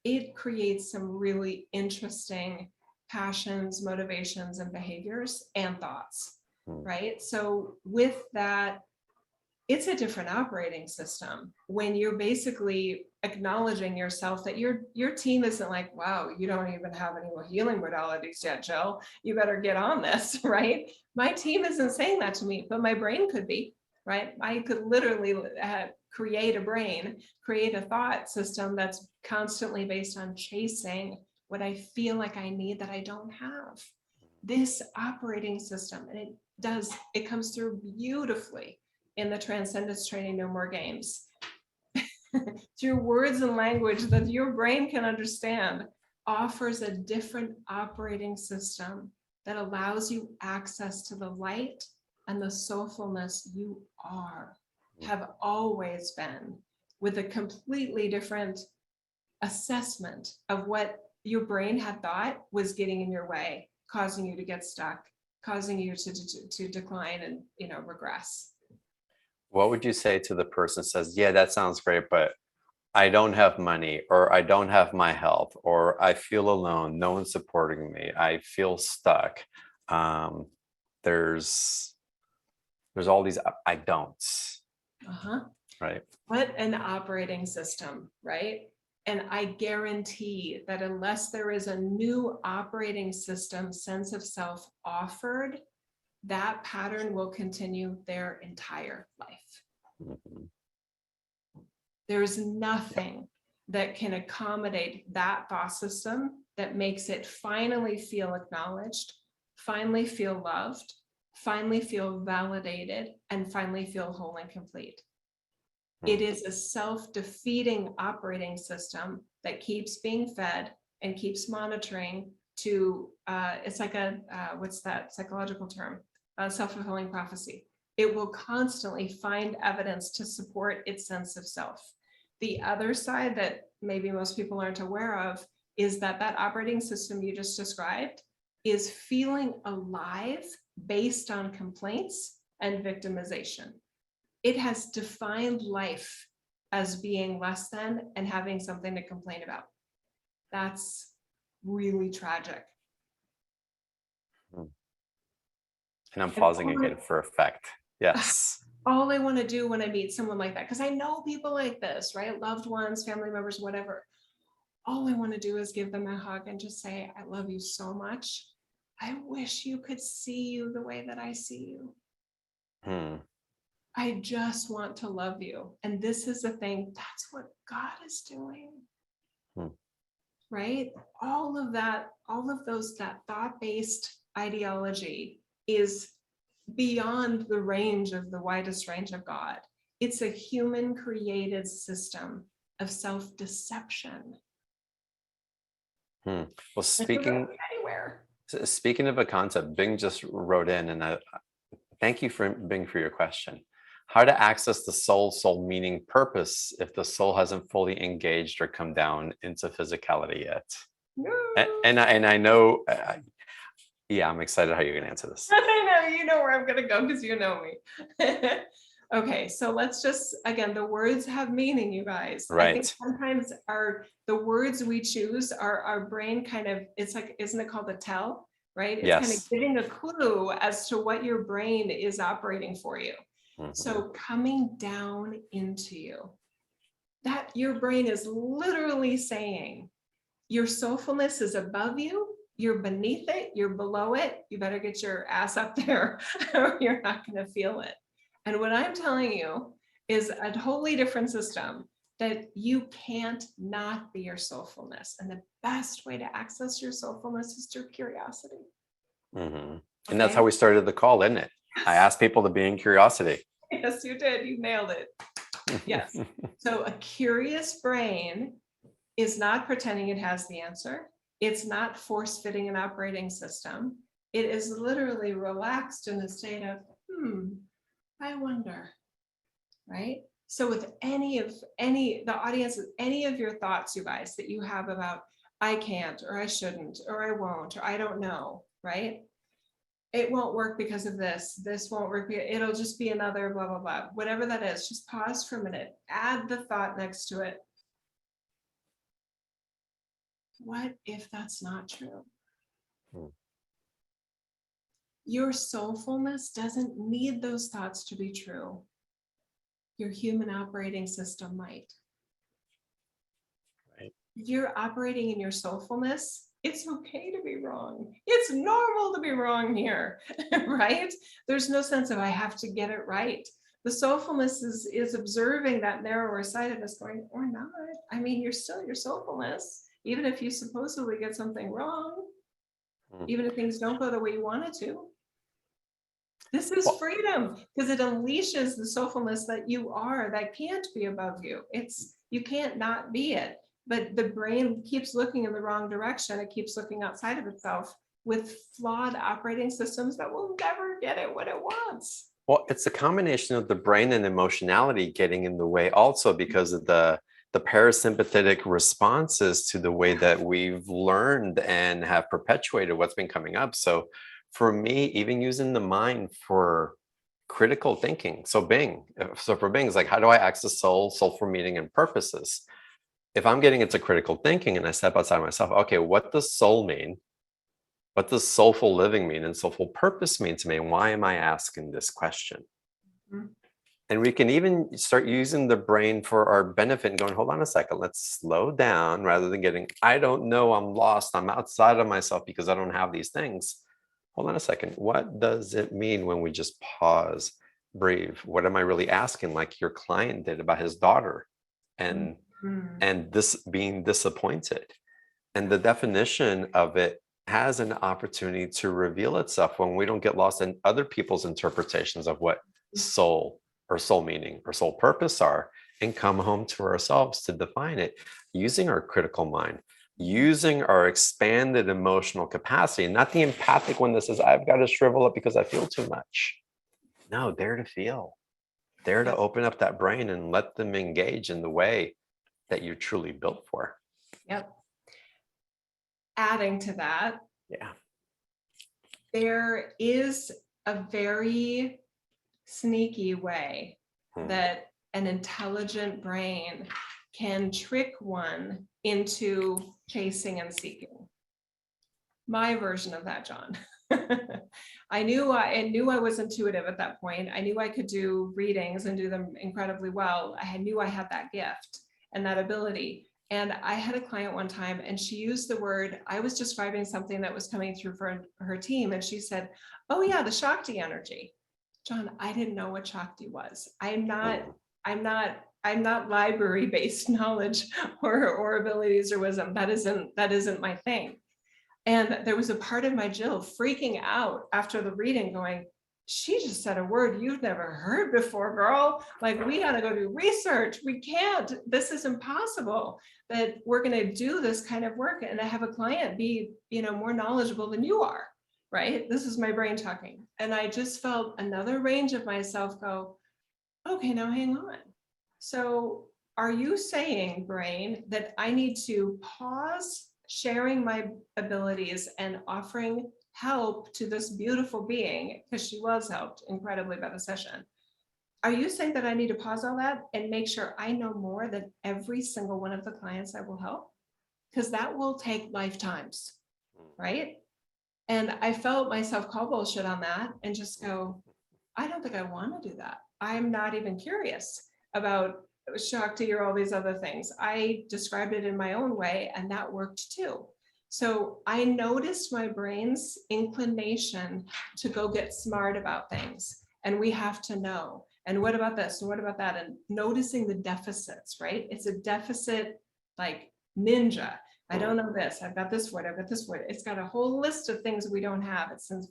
it creates some really interesting passions, motivations, and behaviors and thoughts, right? So with that, it's a different operating system when you're basically acknowledging yourself that your team isn't like, wow, you don't even have any more healing modalities yet, Jill. You better get on this, right? My team isn't saying that to me, but my brain could be, right? I could literally create a thought system that's constantly based on chasing what I feel like I need that I don't have. This operating system, and it comes through beautifully in the Transcendence training, No More Games, through words and language that your brain can understand, offers a different operating system that allows you access to the light and the soulfulness you have always been, with a completely different assessment of what your brain had thought was getting in your way, causing you to get stuck, causing you to decline and regress. What would you say to the person who says, yeah, that sounds great, but I don't have money, or I don't have my health, or I feel alone, no one's supporting me, I feel stuck. There's all these I don'ts. Right. What an operating system, right? And I guarantee that unless there is a new operating system sense of self offered, that pattern will continue their entire life. There's nothing that can accommodate that thought system, that makes it finally feel acknowledged, finally feel loved, finally feel validated, and finally feel whole and complete. It is a self-defeating operating system that keeps being fed and keeps monitoring to, it's like a, what's that psychological term? Self-fulfilling prophecy. It will constantly find evidence to support its sense of self. The other side that maybe most people aren't aware of is that that operating system you just described is feeling alive based on complaints and victimization. It has defined life as being less than and having something to complain about. That's really tragic. And I'm pausing And again for effect. Yes. all I want to do when I meet someone like that, because I know people like this, right? Loved ones, family members, whatever. All I want to do is give them a hug and just say, I love you so much. I wish you could see you the way that I see you. I just want to love you. And this is the thing, that's what God is doing. Right? All of that, all of those, that thought-based ideology is beyond the range of the widest range of God. It's a human created system of self-deception. Well, Anywhere. speaking of a concept, Bing just wrote in, and I thank you for Bing for your question. How to access the soul meaning purpose if the soul hasn't fully engaged or come down into physicality yet? No. And I know, yeah, I'm excited how you're going to answer this. I know, you know where I'm going to go because you know me. Okay, so let's just, again, the words have meaning, you guys. Right. I think sometimes the words we choose, our brain kind of, it's like, isn't it called a tell, right? It's kind of giving a clue as to what your brain is operating for you. So coming down into you, that your brain is literally saying, your soulfulness is above you, you're beneath it, you're below it, you better get your ass up there or you're not going to feel it. And what I'm telling you is a totally different system, that you can't not be your soulfulness. And the best way to access your soulfulness is through curiosity. And that's how we started the call, isn't it? I asked people to be in curiosity. Yes, you did. You nailed it. Yes. So a curious brain is not pretending it has the answer. It's not force fitting an operating system. It is literally relaxed in a state of, I wonder, right? So with the audience, any of your thoughts, you guys, that you have about, I can't, or I shouldn't, or I won't, or I don't know, right? It won't work because of this won't work, it'll just be another blah, blah, blah, whatever that is, just pause for a minute, add the thought next to it. What if that's not true? Your soulfulness doesn't need those thoughts to be true. Your human operating system might. Right. You're operating in your soulfulness. It's okay to be wrong. It's normal to be wrong here, right? There's no sense of I have to get it right. The soulfulness is observing that narrower sightedness going, or not. I mean, you're still your soulfulness, even if you supposedly get something wrong, even if things don't go the way you wanted to. This is freedom, because it unleashes the soulfulness that you are, that can't be above you. You can't not be it. But the brain keeps looking in the wrong direction. It keeps looking outside of itself with flawed operating systems that will never get it what it wants. Well, it's a combination of the brain and emotionality getting in the way also because of the parasympathetic responses to the way that we've learned and have perpetuated what's been coming up. So for me, even using the mind for critical thinking. So for Bing, it's like, how do I access soulful meaning and purposes? If I'm getting into critical thinking and I step outside myself, okay, what does soul mean? What does soulful living mean and soulful purpose mean to me? And why am I asking this question? And we can even start using the brain for our benefit and going, hold on a second, let's slow down rather than getting, I don't know, I'm lost, I'm outside of myself because I don't have these things. Hold on a second. What does it mean when we just pause, breathe? What am I really asking, like your client did about his daughter? And Mm. and this being disappointed. And the definition of it has an opportunity to reveal itself when we don't get lost in other people's interpretations of what soul or soul meaning or soul purpose are, and come home to ourselves to define it using our critical mind, using our expanded emotional capacity, not the empathic one that says, I've got to shrivel up because I feel too much. No, dare to feel, dare to Yep. open up that brain and let them engage in the way that you're truly built for. Yep. Adding to that, Yeah. there is a very sneaky way that an intelligent brain can trick one into chasing and seeking. My version of that, John. I knew I was intuitive at that point. I knew I could do readings and do them incredibly well. I knew I had that gift and that ability. And I had a client one time and she used the word, I was describing something that was coming through for her team. And she said, oh yeah, the Shakti energy. John, I didn't know what Shakti was. I'm not library-based knowledge or abilities or wisdom. That isn't my thing. And there was a part of my Jill freaking out after the reading going, she just said a word you've never heard before, girl. Like, we got to go do research. We can't, this is impossible that we're going to do this kind of work and have a client be, more knowledgeable than you are, right? This is my brain talking. And I just felt another range of myself go, okay, now hang on. So are you saying, brain, that I need to pause sharing my abilities and offering help to this beautiful being, because she was helped incredibly by the session? Are you saying that I need to pause all that and make sure I know more than every single one of the clients I will help? Because that will take lifetimes, right? And I felt myself call bullshit on that and just go, I don't think I want to do that. I'm not even curious about Shakti or all these other things. I described it in my own way, and that worked too. So I noticed my brain's inclination to go get smart about things. And we have to know. And what about this? And what about that? And noticing the deficits, right? It's a deficit like ninja. I don't know this. I've got this word. I've got this word. It's got a whole list of things we don't have. It since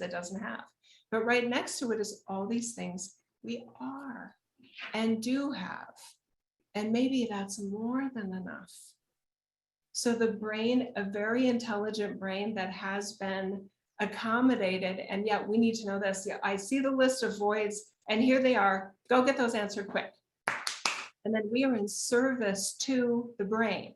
it doesn't have. But right next to it is all these things we are and do have. And maybe that's more than enough. So the brain, a very intelligent brain that has been accommodated, and yet we need to know this. Yeah, I see the list of voids, and here they are. Go get those answered quick. And then we are in service to the brain.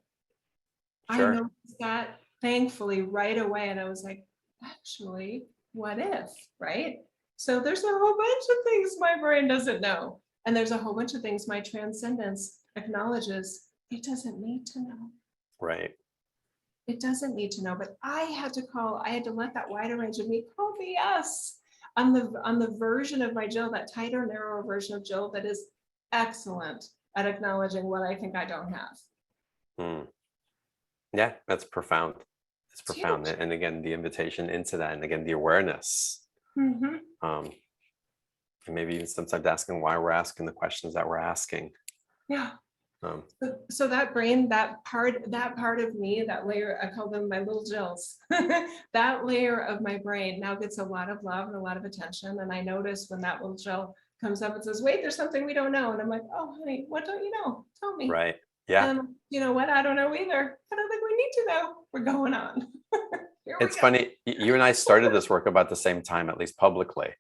Sure. I noticed that thankfully right away, and I was like, actually, what if, right? So there's a whole bunch of things my brain doesn't know. And there's a whole bunch of things my transcendence acknowledges it doesn't need to know. Right. It doesn't need to know, but I had to let that wider range of me call BS on the version of my Jill, that tighter, narrower version of Jill that is excellent at acknowledging what I think I don't have. Yeah, that's profound. It's profound. And again, the invitation into that, and again, the awareness. And maybe even sometimes asking why we're asking the questions that we're asking. Yeah. So that brain, that part of me, that layer, I call them my little Jills, that layer of my brain now gets a lot of love and a lot of attention. And I notice when that little Jill comes up and says, wait, there's something we don't know. And I'm like, oh, honey, what don't you know? Tell me. Right. Yeah. And you know what? I don't know either. I don't think we need to know. We're going on. It's funny. You and I started this work about the same time, at least publicly.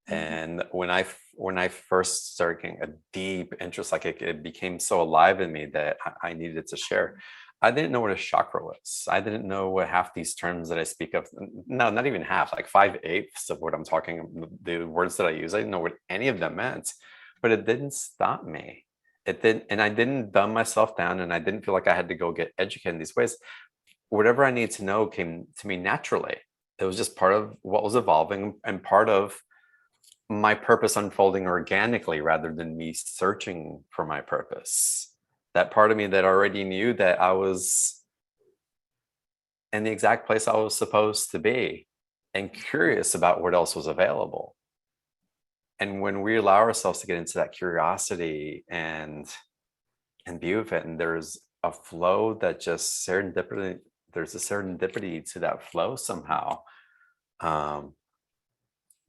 And when I first started getting a deep interest, like it became so alive in me that I needed to share. I didn't know what a chakra was. I didn't know what half these terms that I speak of. No, not even half, like 5/8 of what I'm talking, the words that I use. I didn't know what any of them meant, but it didn't stop me. It didn't, and I didn't dumb myself down, and I didn't feel like I had to go get educated in these ways. Whatever I need to know came to me naturally. It was just part of what was evolving and part of my purpose unfolding organically rather than me searching for my purpose. That part of me that already knew that I was in the exact place I was supposed to be and curious about what else was available. And when we allow ourselves to get into that curiosity and and view of it. And there's a flow that just serendipity, there's a serendipity to that flow somehow. Um,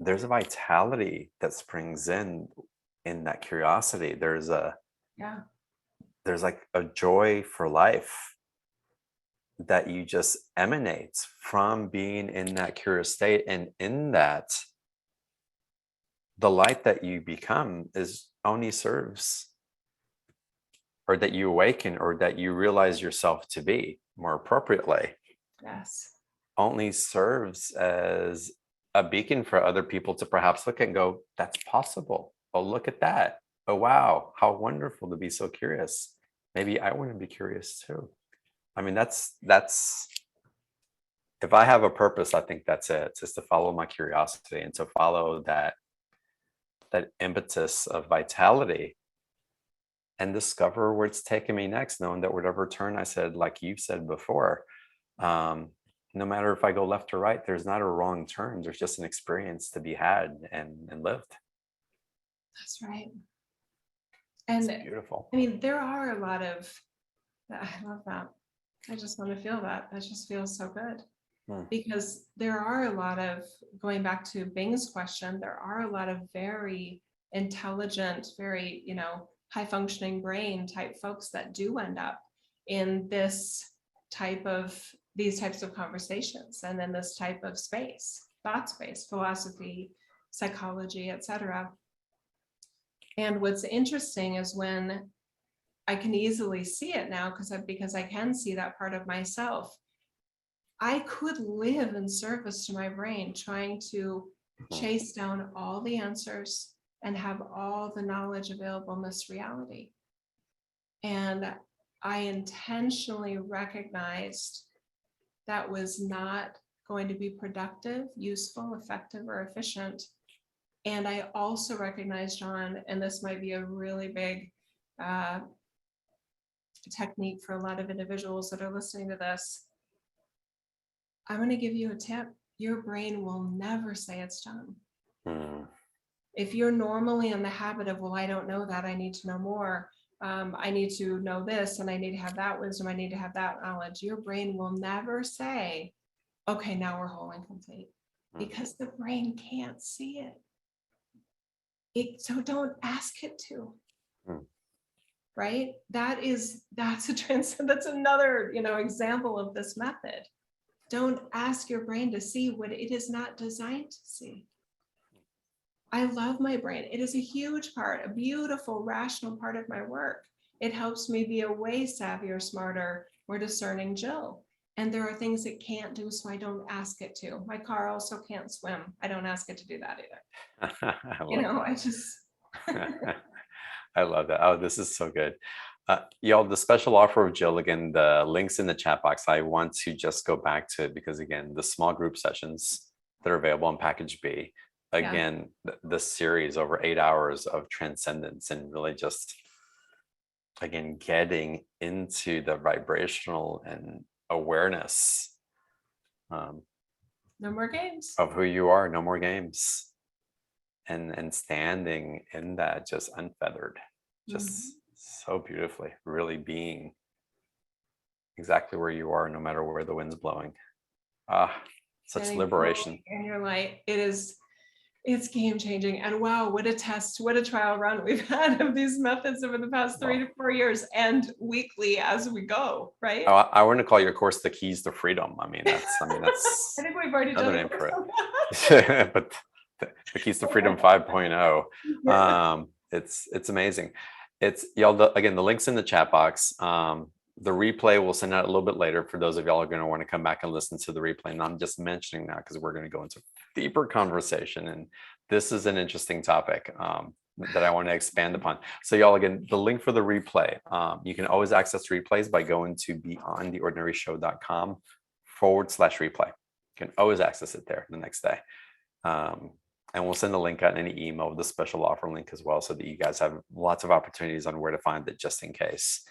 there's a vitality that springs in that curiosity. Yeah. There's like a joy for life that you just emanates from being in that curious state. And in that, the light that you become is only serves, or that you awaken, or that you realize yourself to be more appropriately, Yes. only serves as a beacon for other people to perhaps look and go, that's possible. Oh, look at that. Oh, wow. How wonderful to be so curious. Maybe I want to be curious too. I mean, that's if I have a purpose, I think that's it. It's just to follow my curiosity and to follow that impetus of vitality and discover where it's taking me next, knowing that whatever turn I said, like you said before, no matter if I go left or right, there's not a wrong turn. There's just an experience to be had and lived. That's right. It's And beautiful. I mean, there are a lot of, I love that. I just want to feel that. That just feels so good. Because there are a lot of, going back to Bing's question, there are a lot of very intelligent, very, high functioning brain type folks that do end up in these types of conversations and in this type of space, thought space, philosophy, psychology, etc. And what's interesting is when I can easily see it now because I can see that part of myself. I could live in service to my brain, trying to chase down all the answers and have all the knowledge available in this reality. And I intentionally recognized that was not going to be productive, useful, effective, or efficient. And I also recognized, John, and this might be a really big technique for a lot of individuals that are listening to this. I'm going to give you a tip. Your brain will never say it's done. If you're normally in the habit of, well, I don't know that, I need to know more. I need to know this, and I need to have that wisdom. I need to have that knowledge. Your brain will never say, okay, now we're whole and complete, because the brain can't see it. So don't ask it to. Right? That's another, example of this method. Don't ask your brain to see what it is not designed to see. I love my brain. It is a huge part, a beautiful, rational part of my work. It helps me be a way savvier, smarter, more discerning Jill. And there are things it can't do, so I don't ask it to. My car also can't swim. I don't ask it to do that either. I just... I love that. Oh, this is so good. Y'all, the special offer of Jill, again, the links in the chat box. I want to just go back to it because, again, the small group sessions that are available in package B, again, the series over 8 hours of transcendence and really just, again, getting into the vibrational and awareness no more games of who you are. No more games. And standing in that, just unfeathered, just so beautifully, really being exactly where you are, no matter where the wind's blowing. Such liberation. In your light. It's game changing. And wow, what a test, what a trial run we've had of these methods over the past 3 to 4 years, and weekly as we go, right? I want to call your course The Keys to Freedom. I mean, that's I think we've already done name for it. But the Keys to Freedom 5.0. It's amazing. It's y'all, again, the link's in the chat box. The replay we'll send out a little bit later for those of y'all who are going to want to come back and listen to the replay. And I'm just mentioning that because we're going to go into deeper conversation. And this is an interesting topic that I want to expand upon. So y'all, again, the link for the replay, you can always access replays by going to beyondtheordinaryshow.com/replay. You can always access it there the next day. And we'll send a link out in any email with the special offer link as well, so that you guys have lots of opportunities on where to find it just in case.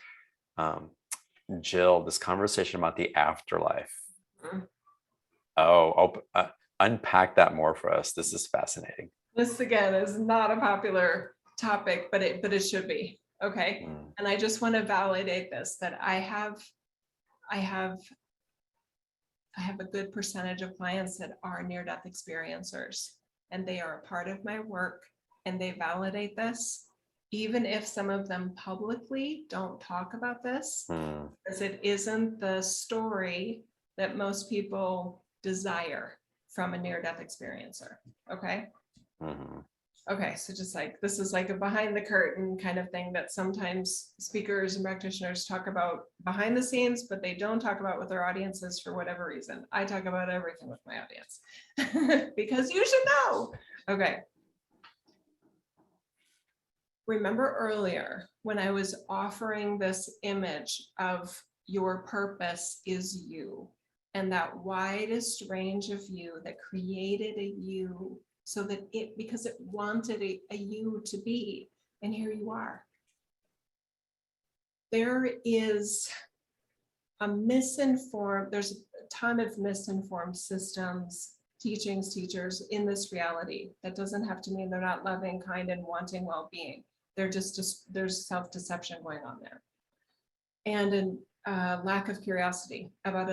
Jill, this conversation about the afterlife. Unpack that more for us. This is fascinating. This again is not a popular topic, but it should be. Okay. Mm. And I just want to validate this, that I have a good percentage of clients that are near-death experiencers, and they are a part of my work, and they validate this, even if some of them publicly don't talk about this, Mm. because it isn't the story that most people desire from a near-death experiencer. Okay. Mhm. Okay, so just like this is like a behind the curtain kind of thing that sometimes speakers and practitioners talk about behind the scenes, but they don't talk about with their audiences for whatever reason. I talk about everything with my audience because you should know. Okay. Remember earlier when I was offering this image of your purpose is you, and that widest range of you that created a you so that because it wanted a you to be, and here you are. There is there's a ton of misinformed systems, teachings, teachers in this reality. That doesn't have to mean they're not loving, kind, and wanting well-being. They're just there's self-deception going on there. And a lack of curiosity about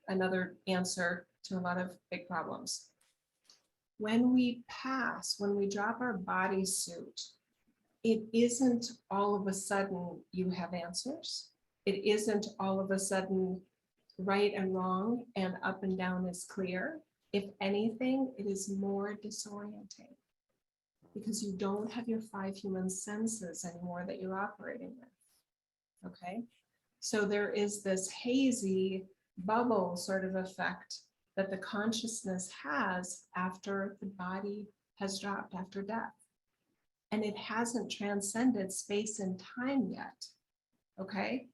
another answer to a lot of big problems. When we pass, when we drop our bodysuit, it isn't all of a sudden you have answers. It isn't all of a sudden right and wrong and up and down is clear. If anything, it is more disorienting because you don't have your 5 human senses anymore that you're operating with. Okay. So there is this hazy bubble sort of effect that the consciousness has after the body has dropped after death. And it hasn't transcended space and time yet. Okay.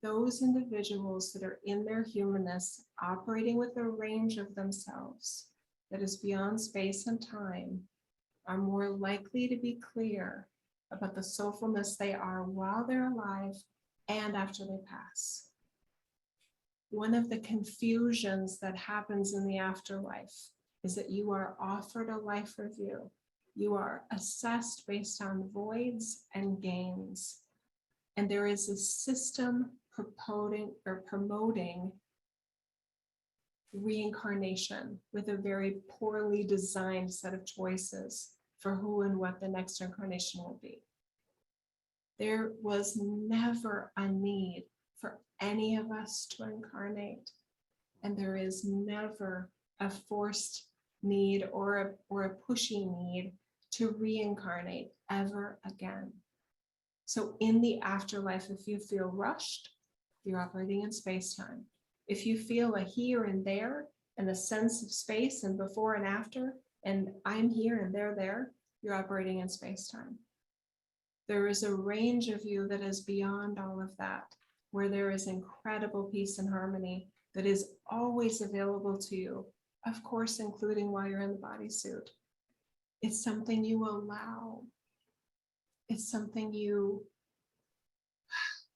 Those individuals that are in their humanness, operating with a range of themselves that is beyond space and time, are more likely to be clear about the soulfulness they are while they're alive and after they pass. One of the confusions that happens in the afterlife is that you are offered a life review. You are assessed based on voids and gains. And there is a system promoting reincarnation with a very poorly designed set of choices for who and what the next incarnation will be. There was never a need for any of us to incarnate, and there is never a forced need or a pushy need to reincarnate ever again. So in the afterlife, if you feel rushed, you're operating in space-time. If you feel a here and there and a sense of space and before and after, and I'm here and they're there, you're operating in space-time. There is a range of you that is beyond all of that, where there is incredible peace and harmony that is always available to you, of course, including while you're in the bodysuit. It's something you allow. It's something you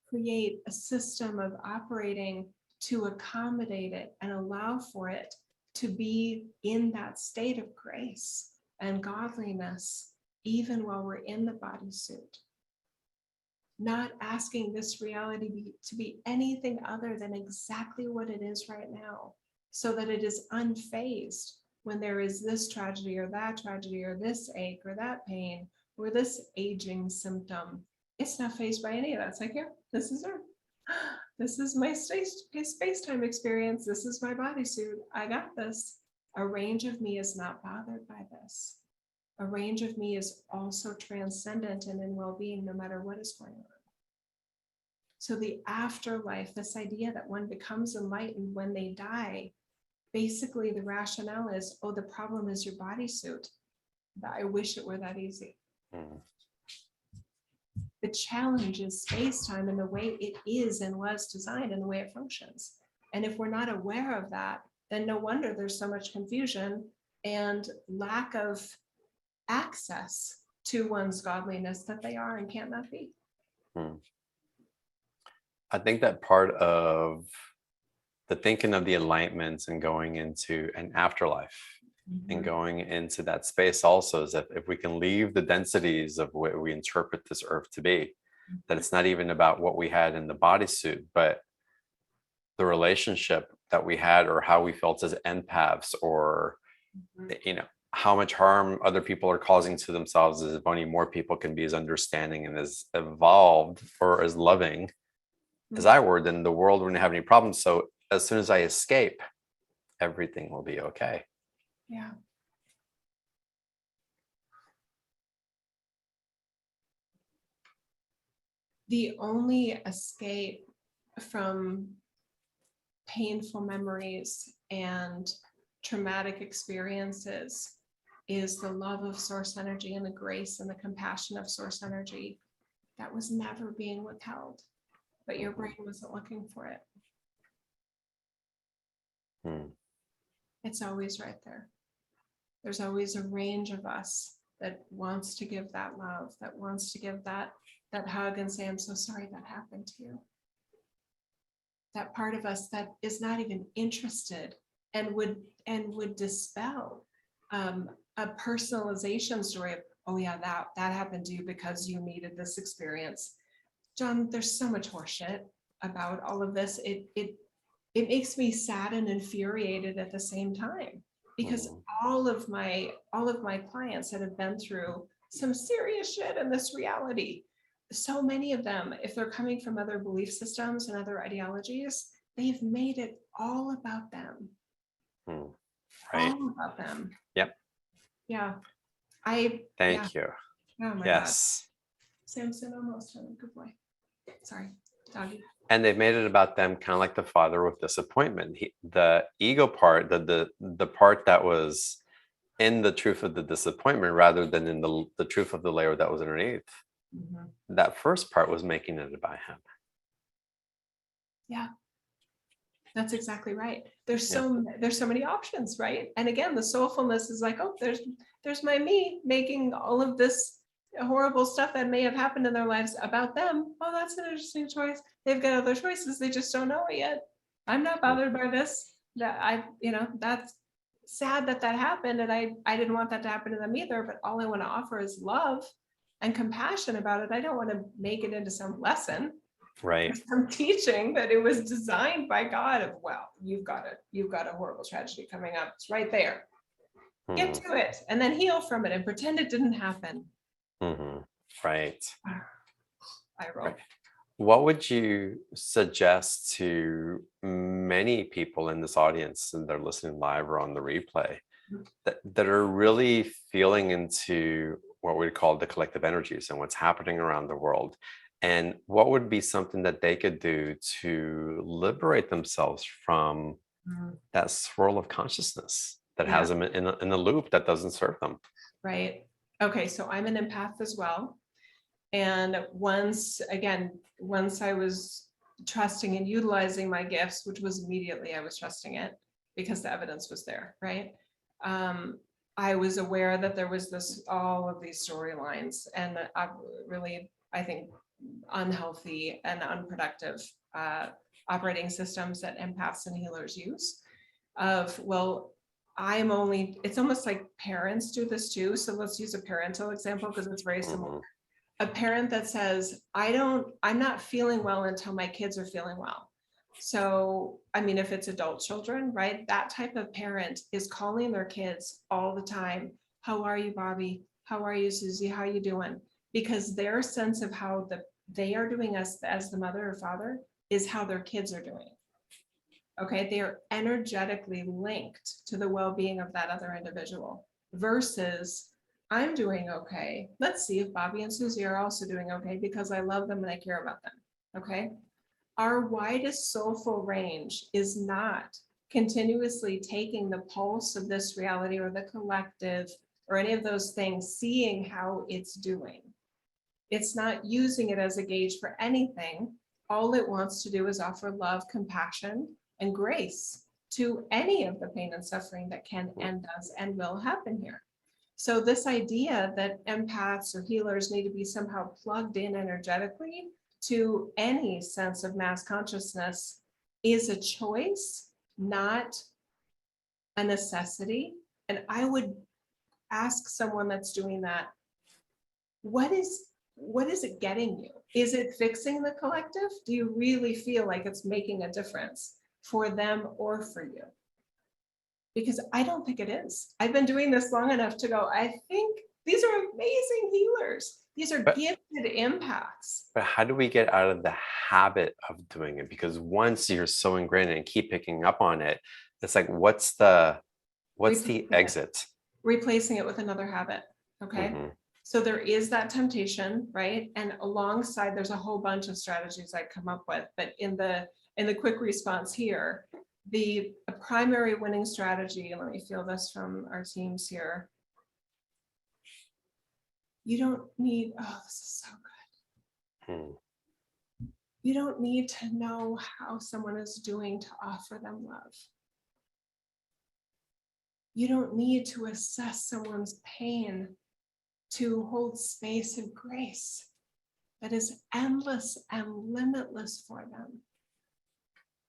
create a system of operating to accommodate it and allow for it to be in that state of grace and godliness, even while we're in the bodysuit. Not asking this reality to be anything other than exactly what it is right now, so that it is unfazed when there is this tragedy or this ache or that pain or this aging symptom. It's not fazed by any of that. It's like, yeah, this is her. This is my space-time experience. This is my bodysuit. I got this. A range of me is not bothered by this. A range of me is also transcendent and in well-being no matter what is going on. So the afterlife, this idea that one becomes enlightened when they die, basically the rationale is, oh, the problem is your bodysuit. I wish it were that easy. Mm. The challenge is space-time and the way it is and was designed and the way it functions. And if we're not aware of that, then no wonder there's so much confusion and lack of access to one's godliness that they are and can't not be. Mm. I think that part of the thinking of the alignments and going into an afterlife and going into that space also is that if we can leave the densities of what we interpret this earth to be, that it's not even about what we had in the bodysuit, but the relationship that we had, or how we felt as empaths, or how much harm other people are causing to themselves, as if only more people can be as understanding and as evolved or as loving as I were, then the world wouldn't have any problems. So as soon as I escape, everything will be okay. Yeah. The only escape from painful memories and traumatic experiences is the love of source energy and the grace and the compassion of source energy that was never being withheld, but your brain wasn't looking for it. It's always right there. There's always a range of us that wants to give that love, that wants to give that hug and say, I'm so sorry that happened to you. That part of us that is not even interested and would dispel a personalization story of, oh yeah, that happened to you because you needed this experience. John, there's so much horseshit about all of this. It makes me sad and infuriated at the same time, because all of my clients that have been through some serious shit in this reality, so many of them, if they're coming from other belief systems and other ideologies, they've made it all about them. Right. All about them. Yep. Yeah. Thank you. Oh my yes. God. Samson almost had a good boy. Sorry, doggy. And they've made it about them, kind of like the father with disappointment. The ego part, the part that was in the truth of the disappointment, rather than in the truth of the layer that was underneath. That first part was making it about him. Yeah, that's exactly right. There's so many options, right? And again, the soulfulness is like, oh, there's my me making all of this horrible stuff that may have happened in their lives about them. Oh, that's an interesting choice. They've got other choices. They just don't know it yet. I'm not bothered by this. That's sad that happened. And I didn't want that to happen to them either. But all I want to offer is love and compassion about it. I don't want to make it into some lesson. Right. Some teaching that it was designed by God of, well, you've got a horrible tragedy coming up. It's right there. Get to it and then heal from it and pretend it didn't happen. Right. I roll. What would you suggest to many people in this audience, and they're listening live or on the replay, that are really feeling into what we call the collective energies and what's happening around the world? And what would be something that they could do to liberate themselves from that swirl of consciousness that has them in a loop that doesn't serve them? Right. Okay, so I'm an empath as well. And once I was trusting and utilizing my gifts, which was immediately I was trusting it because the evidence was there, right? I was aware that there was all of these storylines, and I think unhealthy and unproductive operating systems that empaths and healers use of, well, it's almost like parents do this too. So let's use a parental example because it's very similar. A parent that says, I'm not feeling well until my kids are feeling well. So, I mean, if it's adult children, right? That type of parent is calling their kids all the time. How are you, Bobby? How are you, Susie? How are you doing? Because their sense of how they are doing as the mother or father is how their kids are doing. Okay, they are energetically linked to the well-being of that other individual versus I'm doing okay. Let's see if Bobby and Susie are also doing okay because I love them and I care about them. Okay. Our widest soulful range is not continuously taking the pulse of this reality or the collective or any of those things, seeing how it's doing. It's not using it as a gauge for anything. All it wants to do is offer love, compassion, and grace to any of the pain and suffering that can and does and will happen here. So this idea that empaths or healers need to be somehow plugged in energetically to any sense of mass consciousness is a choice, not a necessity. And I would ask someone that's doing that, what is what is it getting you? Is it fixing the collective? Do you really feel like it's making a difference for them or for you? Because I don't think it is. I've been doing this long enough to go, I think these are amazing healers. These are But gifted empaths. but how do we get out of the habit of doing it? Because once you're so ingrained and keep picking up on it, it's like, what's the Replacing it, exit? replacing it with another habit. Okay. Hmm. So there is that temptation, right? And alongside, there's a whole bunch of strategies I come up with, but in the quick response here, the primary winning strategy, let me feel this from our teams here. You don't need, oh, this is so good. Hmm. You don't need to know how someone is doing to offer them love. You don't need to assess someone's pain to hold space and grace that is endless and limitless for them.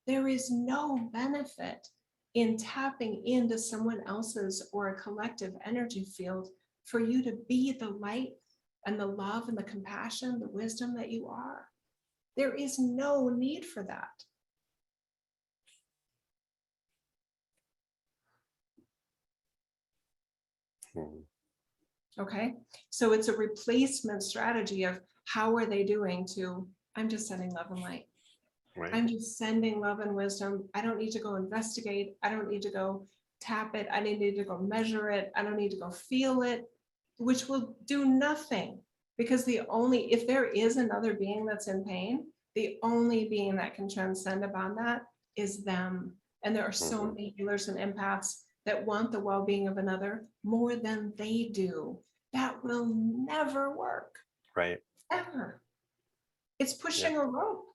There is no benefit in tapping into someone else's or a collective energy field for you to be the light and the love and the compassion, the wisdom that you are. There is no need for that. Hmm. Okay, so it's a replacement strategy of how are they doing to, I'm just sending love and light. Right. I'm just sending love and wisdom. I don't need to go investigate. I don't need to go tap it. I don't need to go measure it. I don't need to go feel it, which will do nothing. Because if there is another being that's in pain, the only being that can transcend upon that is them. And there are so Hmm. many healers and empaths that want the well-being of another more than they do. That will never work, Right. ever. It's Yeah. pushing a rope.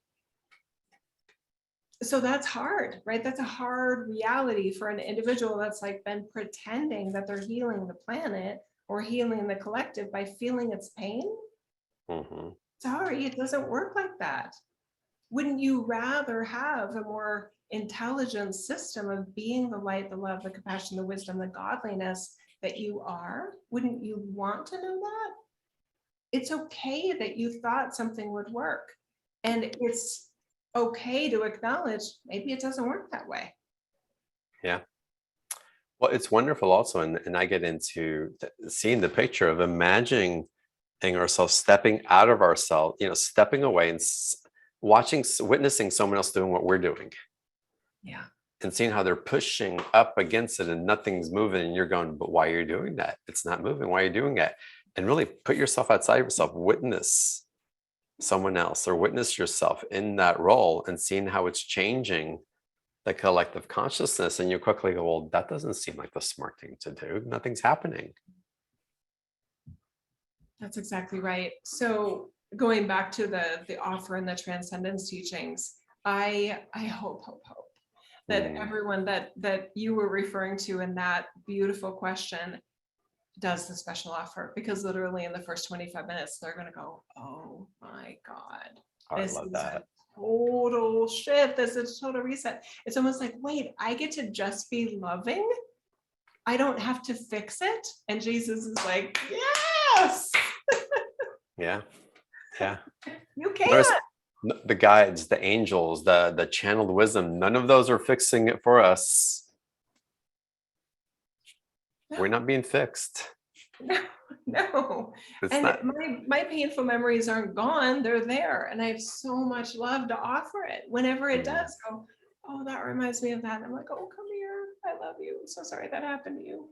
So that's hard, right? That's a hard reality for an individual that's like been pretending that they're healing the planet or healing the collective by feeling its pain. Hmm. Sorry, it doesn't work like that. Wouldn't you rather have a more intelligent system of being the light, the love, the compassion, the wisdom, the godliness that you are? Wouldn't you want to know that? It's okay that you thought something would work. And it's okay to acknowledge maybe it doesn't work that way. Yeah. Well, it's wonderful also, and I get into seeing the picture of imagining ourselves stepping out of ourselves, stepping away and witnessing someone else doing what we're doing, Yeah. and seeing how they're pushing up against it and nothing's moving, and you're going, but why are you doing that? It's not moving. Why are you doing that? And really put yourself outside yourself, witness someone else or witness yourself in that role and seeing how it's changing the collective consciousness. And you quickly go, well, that doesn't seem like the smart thing to do. Nothing's happening. That's exactly right. So going back to the offer and the transcendence teachings, I hope that Mm, everyone that you were referring to in that beautiful question does the special offer, because literally in the first 25 minutes they're going to go, oh my God, I this love is a that. total shift. This is a total reset. It's almost like, wait, I get to just be loving. I don't have to fix it. And Jesus is like, yes, Yeah. Yeah. you Notice can. the guides, the angels, the channeled wisdom, none of those are fixing it for us. We're No, not being fixed. no, no. It's And not. my painful memories aren't gone. They're there. And I have so much love to offer it. Whenever it Mm. does go, oh, that reminds me of that. And I'm like, oh, come here. I love you. I'm so sorry that happened to you.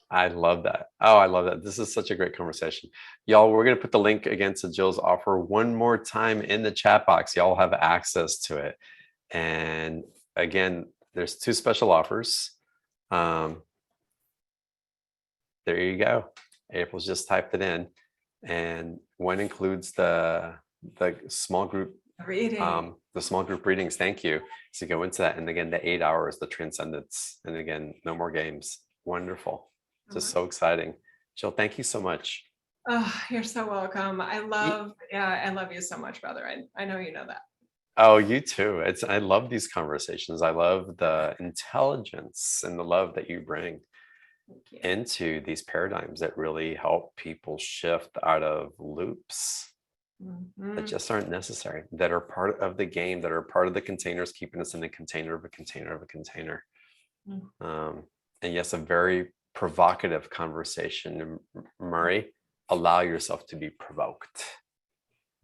I love that. Oh, I love that. This is such a great conversation. Y'all, we're going to put the link again to Jill's offer one more time in the chat box. Y'all have access to it. And again, there's 2 special offers. Um, there you go. April's just typed it in. And one includes the small group Reading. the small group readings. Thank you. So go into that. And again, the 8 hours, the transcendence. And again, no more games. Wonderful. Just so exciting. Jill, thank you so much. Oh, you're so welcome. Ye- I love you so much, brother. I know you know that. Oh, you too. I love these conversations. I love the intelligence and the love that you bring Thank you. into these paradigms that really help people shift out of loops that just aren't necessary, that are part of the game, that are part of the containers, keeping us in a container of a container of a container. And yes, a very provocative conversation. Murray, allow yourself to be provoked.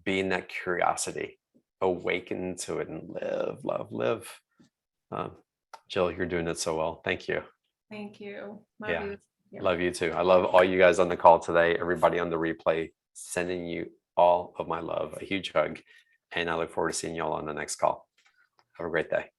Be in that curiosity, awaken to it, and live, love, live. Jill, you're doing it so well. Thank you. Thank you. Love Yeah. you. Love you too. I love all you guys on the call today, everybody on the replay, sending you all of my love, a huge hug. And I look forward to seeing you all on the next call. Have a great day.